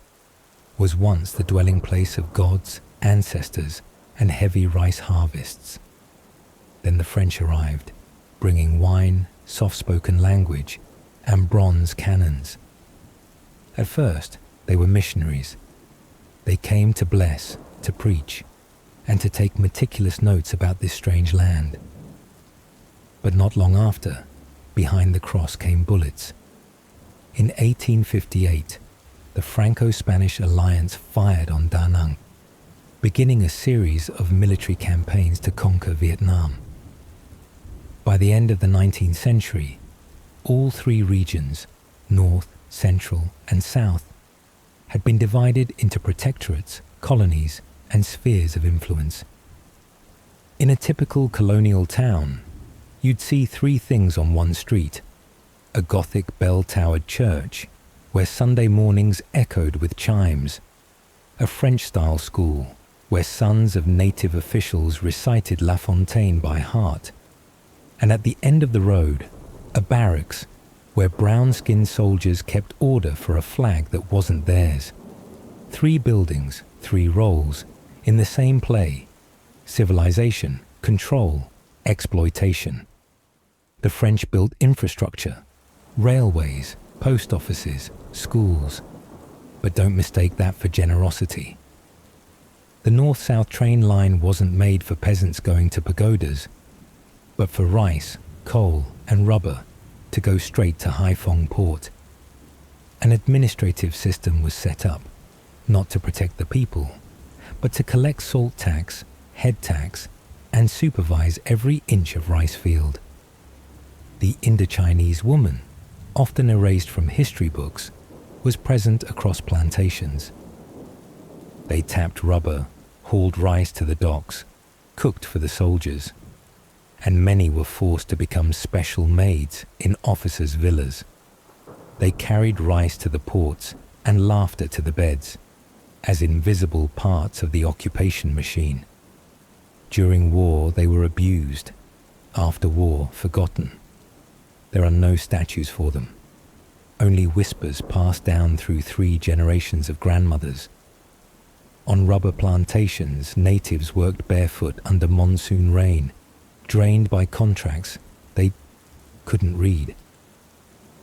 was once the dwelling place of gods, ancestors, and heavy rice harvests. Then the French arrived, bringing wine, soft-spoken language, and bronze cannons. At first, they were missionaries. They came to bless, to preach, and to take meticulous notes about this strange land. But not long after, behind the cross came bullets. In 1858, the Franco-Spanish alliance fired on Da Nang, beginning a series of military campaigns to conquer Vietnam. By the end of the 19th century, all three regions, North, Central, and South, had been divided into protectorates, colonies, and spheres of influence. In a typical colonial town, you'd see three things on one street: a Gothic bell-towered church, where Sunday mornings echoed with chimes, a French-style school, where sons of native officials recited La Fontaine by heart, and at the end of the road, a barracks, where brown-skinned soldiers kept order for a flag that wasn't theirs. 3 buildings, 3 roles, in the same play: civilization, control, exploitation. The French built infrastructure, railways, post offices, schools, but don't mistake that for generosity. The north-south train line wasn't made for peasants going to pagodas, but for rice, coal, and rubber to go straight to Haiphong port. An administrative system was set up, not to protect the people, but to collect salt tax, head tax, and supervise every inch of rice field. The Indochinese woman, often erased from history books, was present across plantations. They tapped rubber, hauled rice to the docks, cooked for the soldiers, and many were forced to become special maids in officers' villas. They carried rice to the ports and laughter to the beds, as invisible parts of the occupation machine. During war, they were abused. After war, forgotten. There are no statues for them. Only whispers passed down through 3 generations of grandmothers. On rubber plantations, natives worked barefoot under monsoon rain, drained by contracts they couldn't read.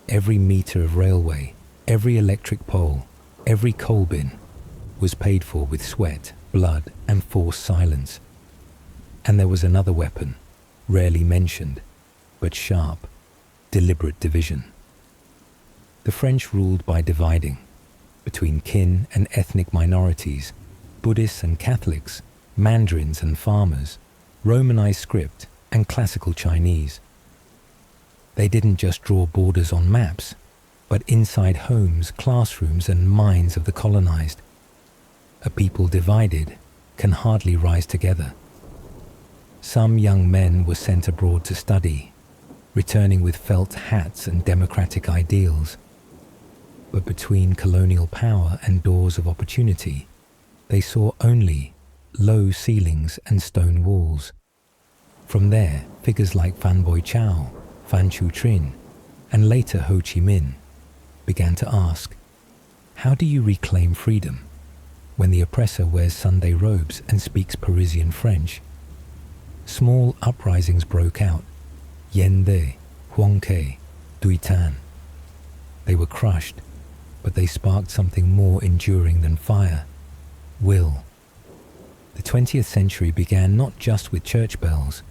Every meter of railway, every electric pole, every coal bin was paid for with sweat, blood, and forced silence. And there was another weapon, rarely mentioned, but sharp, deliberate division. The French ruled by dividing between kin and ethnic minorities, Buddhists and Catholics, Mandarins and farmers, Romanized script and classical Chinese. They didn't just draw borders on maps, but inside homes, classrooms and minds of the colonized. A people divided can hardly rise together. Some young men were sent abroad to study, returning with felt hats and democratic ideals. But between colonial power and doors of opportunity, they saw only low ceilings and stone walls. From there, figures like Phan Boi Chau, Phan Chu Trinh, and later Ho Chi Minh began to ask, how do you reclaim freedom when the oppressor wears Sunday robes and speaks Parisian French? Small uprisings broke out, Yen De, Huang Ke, Dui Tan. They were crushed, but they sparked something more enduring than fire, will. The 20th century began not just with church bells,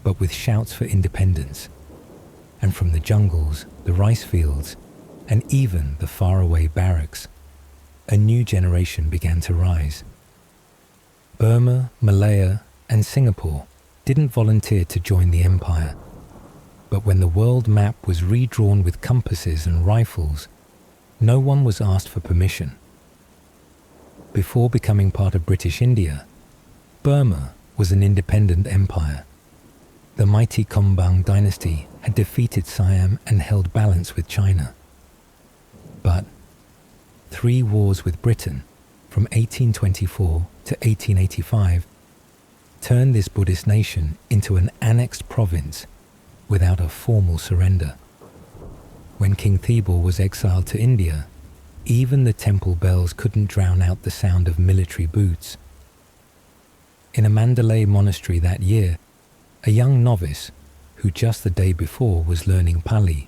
but with shouts for independence. And from the jungles, the rice fields, and even the faraway barracks, a new generation began to rise. Burma, Malaya, and Singapore didn't volunteer to join the empire, but when the world map was redrawn with compasses and rifles, no one was asked for permission. Before becoming part of British India, Burma was an independent empire. The mighty Kombang dynasty had defeated Siam and held balance with China. But 3 wars with Britain, from 1824 to 1885, turned this Buddhist nation into an annexed province without a formal surrender. When King Thibaw was exiled to India, even the temple bells couldn't drown out the sound of military boots. In a Mandalay monastery that year, a young novice, who just the day before was learning Pali,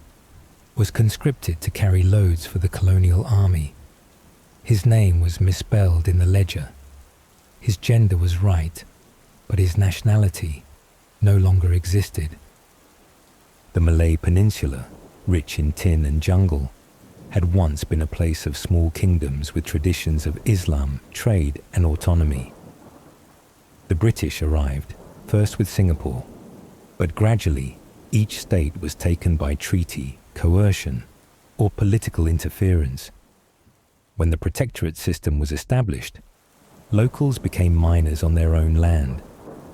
was conscripted to carry loads for the colonial army. His name was misspelled in the ledger. His gender was right, but his nationality no longer existed. The Malay Peninsula, rich in tin and jungle, had once been a place of small kingdoms with traditions of Islam, trade and autonomy. The British arrived, first with Singapore, but gradually each state was taken by treaty, coercion, or political interference. When the protectorate system was established, locals became miners on their own land,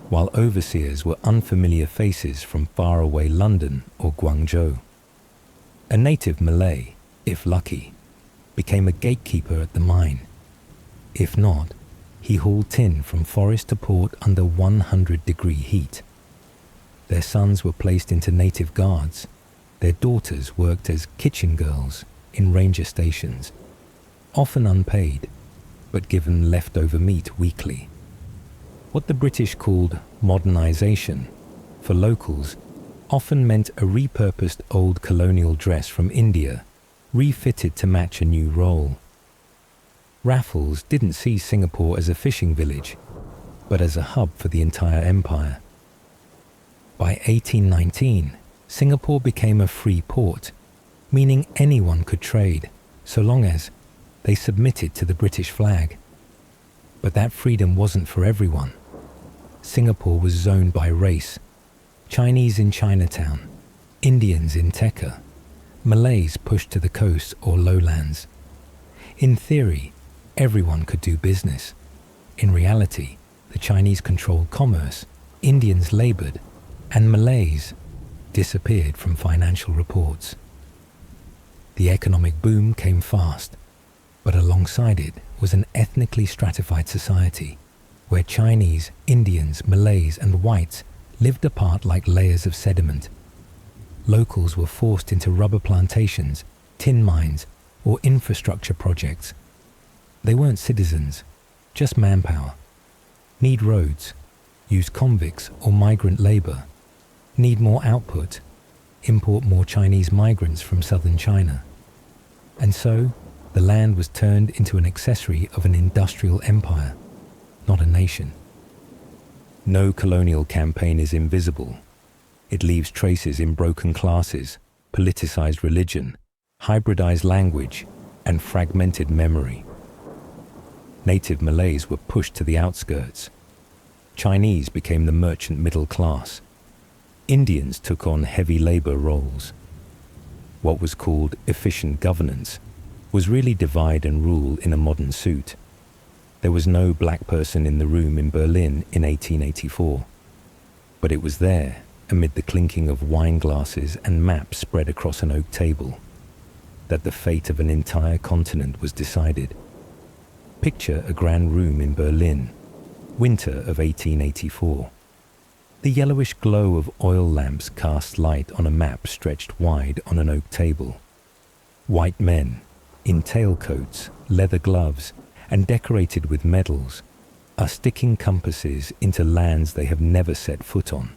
while overseers were unfamiliar faces from faraway London or Guangzhou. A native Malay, if lucky, became a gatekeeper at the mine. If not, he hauled tin from forest to port under 100-degree heat. Their sons were placed into native guards. Their daughters worked as kitchen girls in ranger stations, often unpaid, but given leftover meat weekly. What the British called modernization, for locals, often meant a repurposed old colonial dress from India, refitted to match a new role. Raffles didn't see Singapore as a fishing village, but as a hub for the entire empire. By 1819, Singapore became a free port, meaning anyone could trade, so long as they submitted to the British flag. But that freedom wasn't for everyone. Singapore was zoned by race: Chinese in Chinatown, Indians in Tekka, Malays pushed to the coast or lowlands. In theory, everyone could do business. In reality, the Chinese controlled commerce, Indians labored, and Malays disappeared from financial reports. The economic boom came fast, but alongside it was an ethnically stratified society where Chinese, Indians, Malays, and whites lived apart like layers of sediment. Locals were forced into rubber plantations, tin mines, or infrastructure projects. They weren't citizens, just manpower. Need roads, use convicts or migrant labor. Need more output, import more Chinese migrants from southern China. And so, the land was turned into an accessory of an industrial empire, not a nation. No colonial campaign is invisible. It leaves traces in broken classes, politicized religion, hybridized language, and fragmented memory. Native Malays were pushed to the outskirts. Chinese became the merchant middle class. Indians took on heavy labor roles. What was called efficient governance was really divide and rule in a modern suit. There was no black person in the room in Berlin in 1884, but it was there amid the clinking of wine glasses and maps spread across an oak table that the fate of an entire continent was decided. Picture a grand room in Berlin, winter of 1884. The yellowish glow of oil lamps cast light on a map stretched wide on an oak table. White men, in tailcoats, leather gloves, and decorated with medals, are sticking compasses into lands they have never set foot on.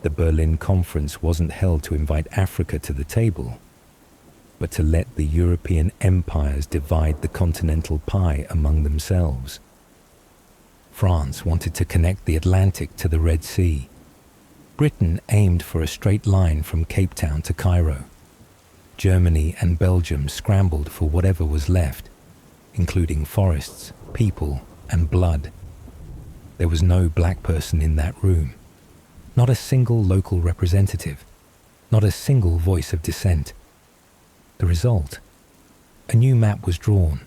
The Berlin Conference wasn't held to invite Africa to the table, but to let the European empires divide the continental pie among themselves. France wanted to connect the Atlantic to the Red Sea. Britain aimed for a straight line from Cape Town to Cairo. Germany and Belgium scrambled for whatever was left, including forests, people, and blood. There was no black person in that room. Not a single local representative. Not a single voice of dissent. The result? A new map was drawn,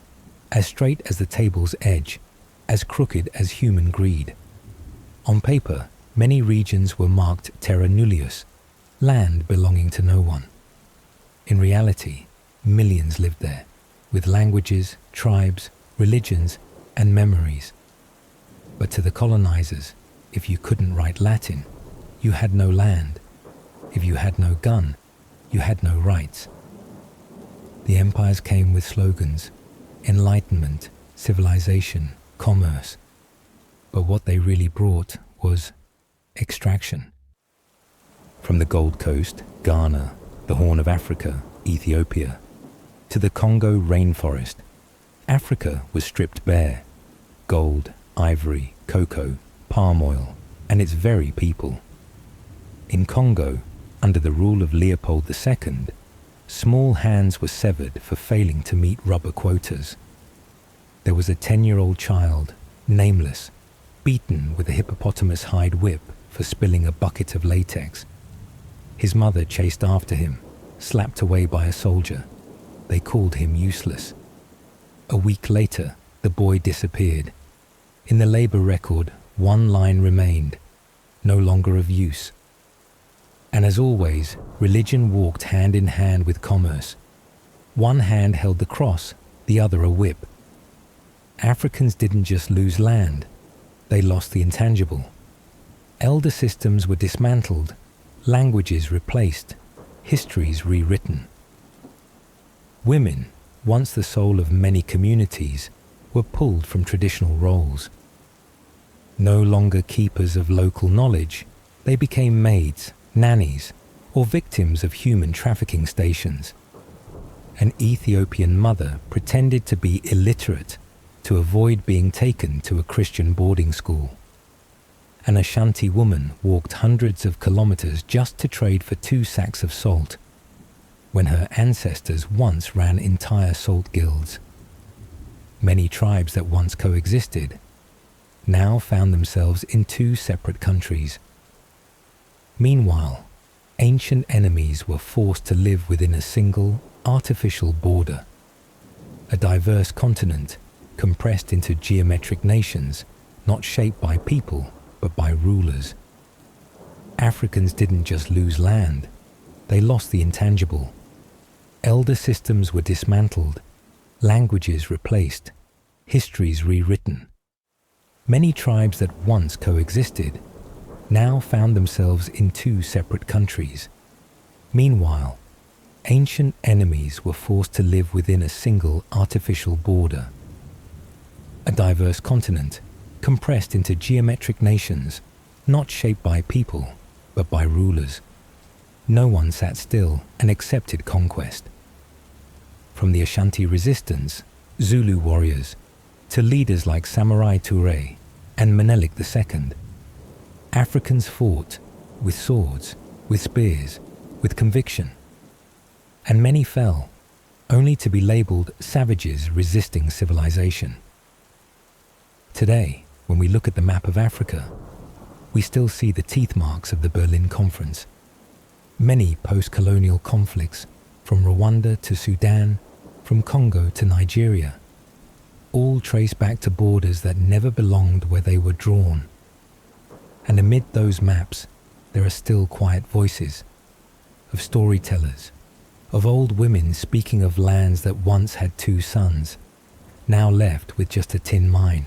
as straight as the table's edge, as crooked as human greed. On paper, many regions were marked terra nullius, land belonging to no one. In reality, millions lived there, with languages, tribes, religions, and memories. But to the colonizers, if you couldn't write Latin, you had no land. If you had no gun, you had no rights. The empires came with slogans: enlightenment, civilization, commerce. But what they really brought was extraction. From the Gold Coast, Ghana, the Horn of Africa, Ethiopia, to the Congo rainforest, Africa was stripped bare. Gold, ivory, cocoa, palm oil, and its very people. In Congo, under the rule of Leopold II, small hands were severed for failing to meet rubber quotas. There was a 10-year-old child, nameless, beaten with a hippopotamus hide whip for spilling a bucket of latex. His mother chased after him, slapped away by a soldier. They called him useless. A week later, the boy disappeared. In the labor record, one line remained: no longer of use. And as always, religion walked hand in hand with commerce. One hand held the cross, the other a whip. Africans didn't just lose land, they lost the intangible. Elder systems were dismantled, languages replaced, histories rewritten. Women, once the soul of many communities, were pulled from traditional roles. No longer keepers of local knowledge, they became maids, nannies, or victims of human trafficking stations. An Ethiopian mother pretended to be illiterate to avoid being taken to a Christian boarding school. An Ashanti woman walked hundreds of kilometers just to trade for 2 sacks of salt, when her ancestors once ran entire salt guilds. Many tribes that once coexisted now found themselves in 2 separate countries. Meanwhile, ancient enemies were forced to live within a single, artificial border. A diverse continent compressed into geometric nations, not shaped by people, but by rulers. Africans didn't just lose land, they lost the intangible. Elder systems were dismantled, languages replaced, histories rewritten. Many tribes that once coexisted now found themselves in two separate countries. Meanwhile, ancient enemies were forced to live within a single artificial border. A diverse continent compressed into geometric nations, not shaped by people, but by rulers. No one sat still and accepted conquest. From the Ashanti resistance, Zulu warriors, to leaders like Samurai Toure and Menelik II, Africans fought with swords, with spears, with conviction. And many fell, only to be labeled savages resisting civilization. Today, when we look at the map of Africa, we still see the teeth marks of the Berlin Conference. Many post-colonial conflicts, from Rwanda to Sudan, from Congo to Nigeria, all trace back to borders that never belonged where they were drawn. And amid those maps, there are still quiet voices of storytellers, of old women speaking of lands that once had two sons, now left with just a tin mine.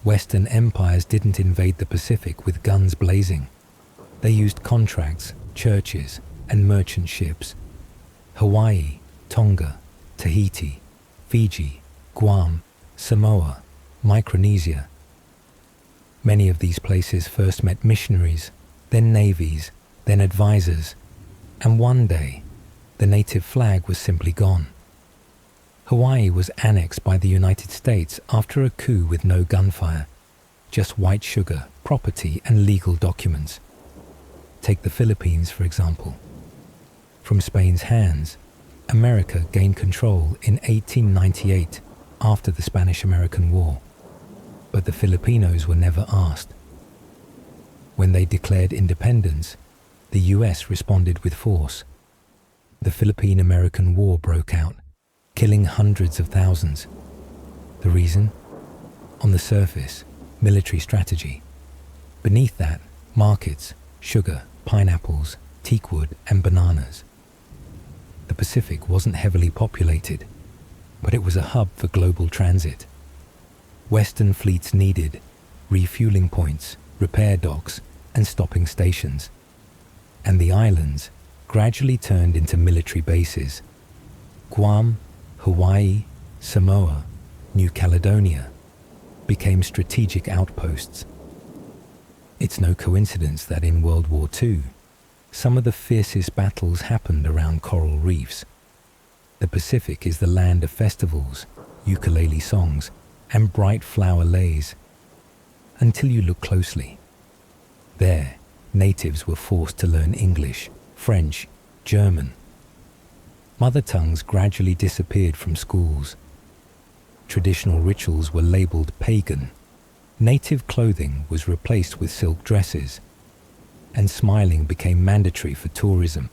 Western empires didn't invade the Pacific with guns blazing. They used contracts, churches, and merchant ships. Hawaii, Tonga, Tahiti, Fiji, Guam, Samoa, Micronesia. Many of these places first met missionaries, then navies, then advisors, and one day, the native flag was simply gone. Hawaii was annexed by the United States after a coup with no gunfire, just white sugar, property, and legal documents. Take the Philippines, for example. From Spain's hands, America gained control in 1898 after the Spanish-American War, but the Filipinos were never asked. When they declared independence, the US responded with force. The Philippine-American War broke out, killing hundreds of thousands. The reason? On the surface, military strategy. Beneath that, markets, sugar, pineapples, teakwood, and bananas. The Pacific wasn't heavily populated, but it was a hub for global transit. Western fleets needed refueling points, repair docks, and stopping stations. And the islands gradually turned into military bases. Guam, Hawaii, Samoa, New Caledonia became strategic outposts. It's no coincidence that in World War II, some of the fiercest battles happened around coral reefs. The Pacific is the land of festivals, ukulele songs, and bright flower leis. Until you look closely. There, natives were forced to learn English, French, German. Mother tongues gradually disappeared from schools. Traditional rituals were labeled pagan. Native clothing was replaced with silk dresses, and smiling became mandatory for tourism.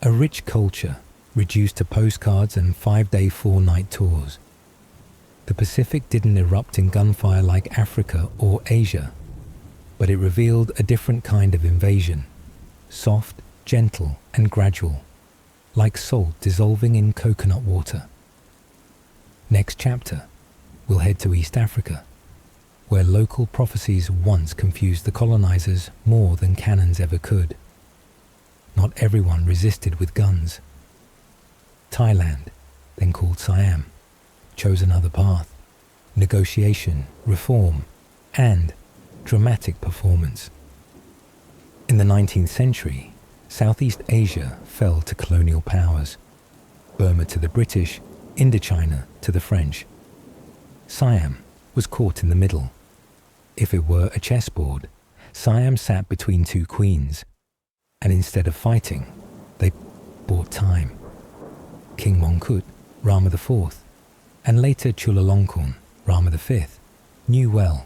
A rich culture reduced to postcards and 5-day, 4-night tours. The Pacific didn't erupt in gunfire like Africa or Asia, but it revealed a different kind of invasion, soft, gentle, and gradual, like salt dissolving in coconut water. Next chapter, we'll head to East Africa, where local prophecies once confused the colonizers more than cannons ever could. Not everyone resisted with guns. Thailand, then called Siam, chose another path: negotiation, reform, and dramatic performance. In the 19th century, Southeast Asia fell to colonial powers. Burma to the British, Indochina to the French. Siam was caught in the middle. If it were a chessboard, Siam sat between two queens, and instead of fighting, they bought time. King Mongkut, Rama IV, and later Chulalongkorn, Rama V, knew well,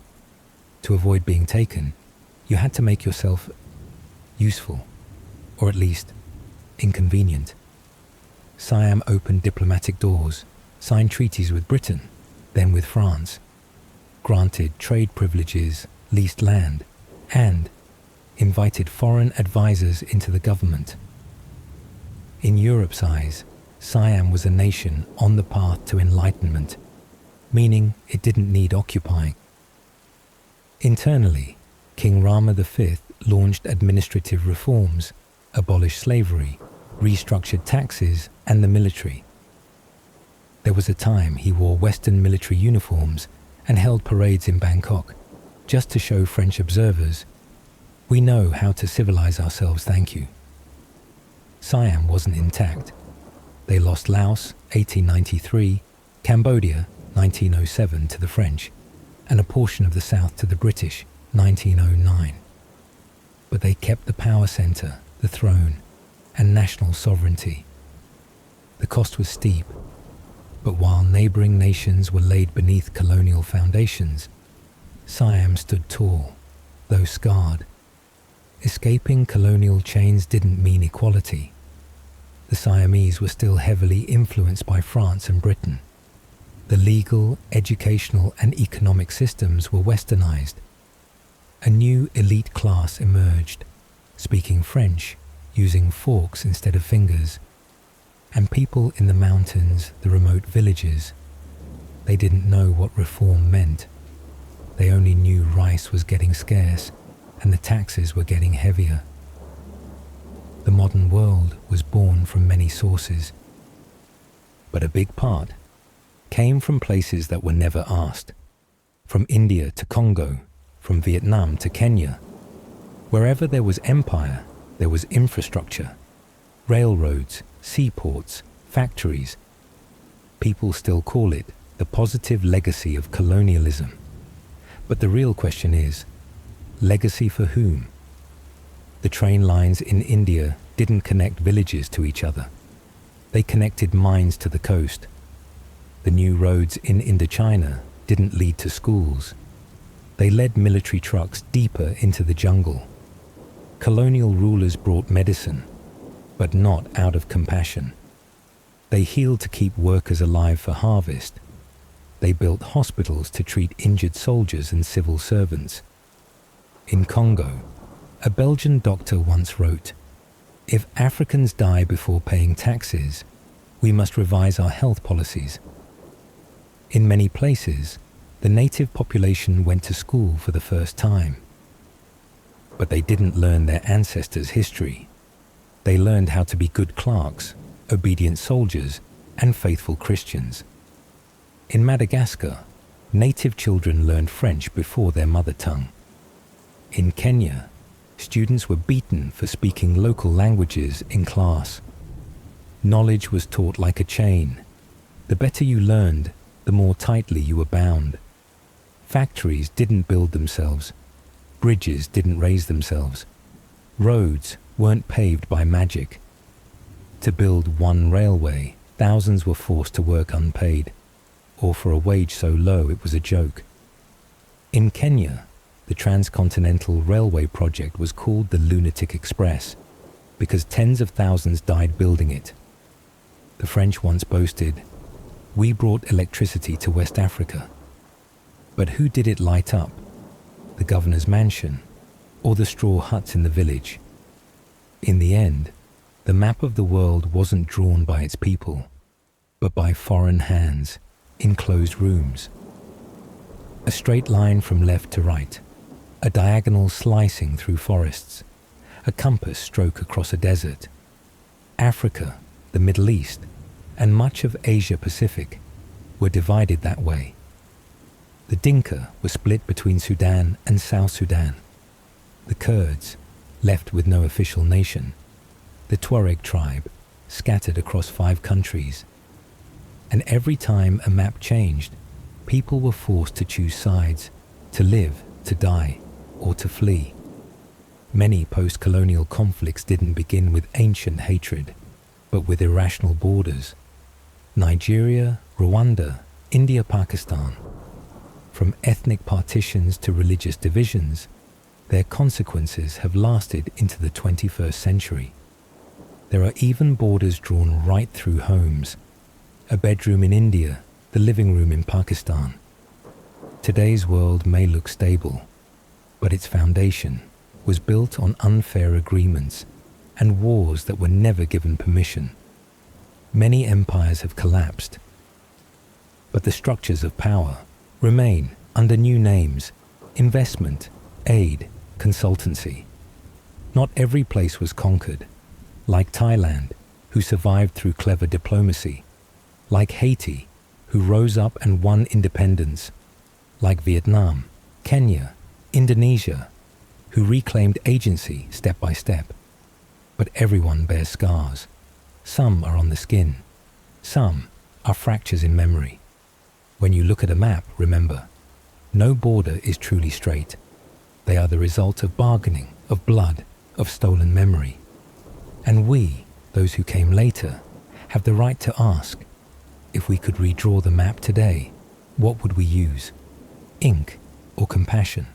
to avoid being taken, you had to make yourself useful, or at least inconvenient. Siam opened diplomatic doors, signed treaties with Britain, then with France, granted trade privileges, leased land, and invited foreign advisors into the government. In Europe's eyes, Siam was a nation on the path to enlightenment, meaning it didn't need occupying. Internally, King Rama V launched administrative reforms, abolished slavery, restructured taxes and the military. There was a time he wore Western military uniforms and held parades in Bangkok, just to show French observers, "We know how to civilize ourselves, thank you." Siam wasn't intact. They lost Laos, 1893, Cambodia, 1907 to the French, and a portion of the south to the British, 1909. But they kept the power center, the throne, and national sovereignty. The cost was steep, but while neighboring nations were laid beneath colonial foundations, Siam stood tall, though scarred. Escaping colonial chains didn't mean equality. The Siamese were still heavily influenced by France and Britain. The legal, educational and economic systems were westernized. A new elite class emerged, speaking French, using forks instead of fingers. And people in the mountains, the remote villages, they didn't know what reform meant. They only knew rice was getting scarce and the taxes were getting heavier. The modern world was born from many sources, but a big part came from places that were never asked. From India to Congo, from Vietnam to Kenya. Wherever there was empire, there was infrastructure. Railroads, seaports, factories. People still call it the positive legacy of colonialism. But the real question is, legacy for whom? The train lines in India didn't connect villages to each other. They connected mines to the coast. The new roads in Indochina didn't lead to schools. They led military trucks deeper into the jungle. Colonial rulers brought medicine, but not out of compassion. They healed to keep workers alive for harvest. They built hospitals to treat injured soldiers and civil servants. In Congo, a Belgian doctor once wrote, "If Africans die before paying taxes, we must revise our health policies." In many places, the native population went to school for the first time. But they didn't learn their ancestors' history. They learned how to be good clerks, obedient soldiers, and faithful Christians. In Madagascar, native children learned French before their mother tongue. In Kenya, students were beaten for speaking local languages in class. Knowledge was taught like a chain. The better you learned, the more tightly you were bound. Factories didn't build themselves. Bridges didn't raise themselves. Roads weren't paved by magic. To build one railway, thousands were forced to work unpaid, or for a wage so low it was a joke. In Kenya, the Transcontinental Railway project was called the Lunatic Express because tens of thousands died building it. The French once boasted, "We brought electricity to West Africa." But who did it light up? The governor's mansion or the straw huts in the village? In the end, the map of the world wasn't drawn by its people, but by foreign hands in closed rooms. A straight line from left to right, a diagonal slicing through forests, a compass stroke across a desert. Africa, the Middle East, and much of Asia Pacific were divided that way. The Dinka were split between Sudan and South Sudan. The Kurds, left with no official nation. The Tuareg tribe, scattered across 5 countries. And every time a map changed, people were forced to choose sides, to live, to die, or to flee. Many post-colonial conflicts didn't begin with ancient hatred, but with irrational borders. Nigeria, Rwanda, India, Pakistan. From ethnic partitions to religious divisions, their consequences have lasted into the 21st century. There are even borders drawn right through homes. A bedroom in India, the living room in Pakistan. Today's world may look stable, but its foundation was built on unfair agreements, and wars that were never given permission. Many empires have collapsed, but the structures of power remain under new names: investment, aid, consultancy. Not every place was conquered, like Thailand, who survived through clever diplomacy, like Haiti, who rose up and won independence, like Vietnam, Kenya, Indonesia, who reclaimed agency step by step. But everyone bears scars. Some are on the skin. Some are fractures in memory. When you look at a map, remember, no border is truly straight. They are the result of bargaining, of blood, of stolen memory. And we, those who came later, have the right to ask, if we could redraw the map today, what would we use? Ink or compassion?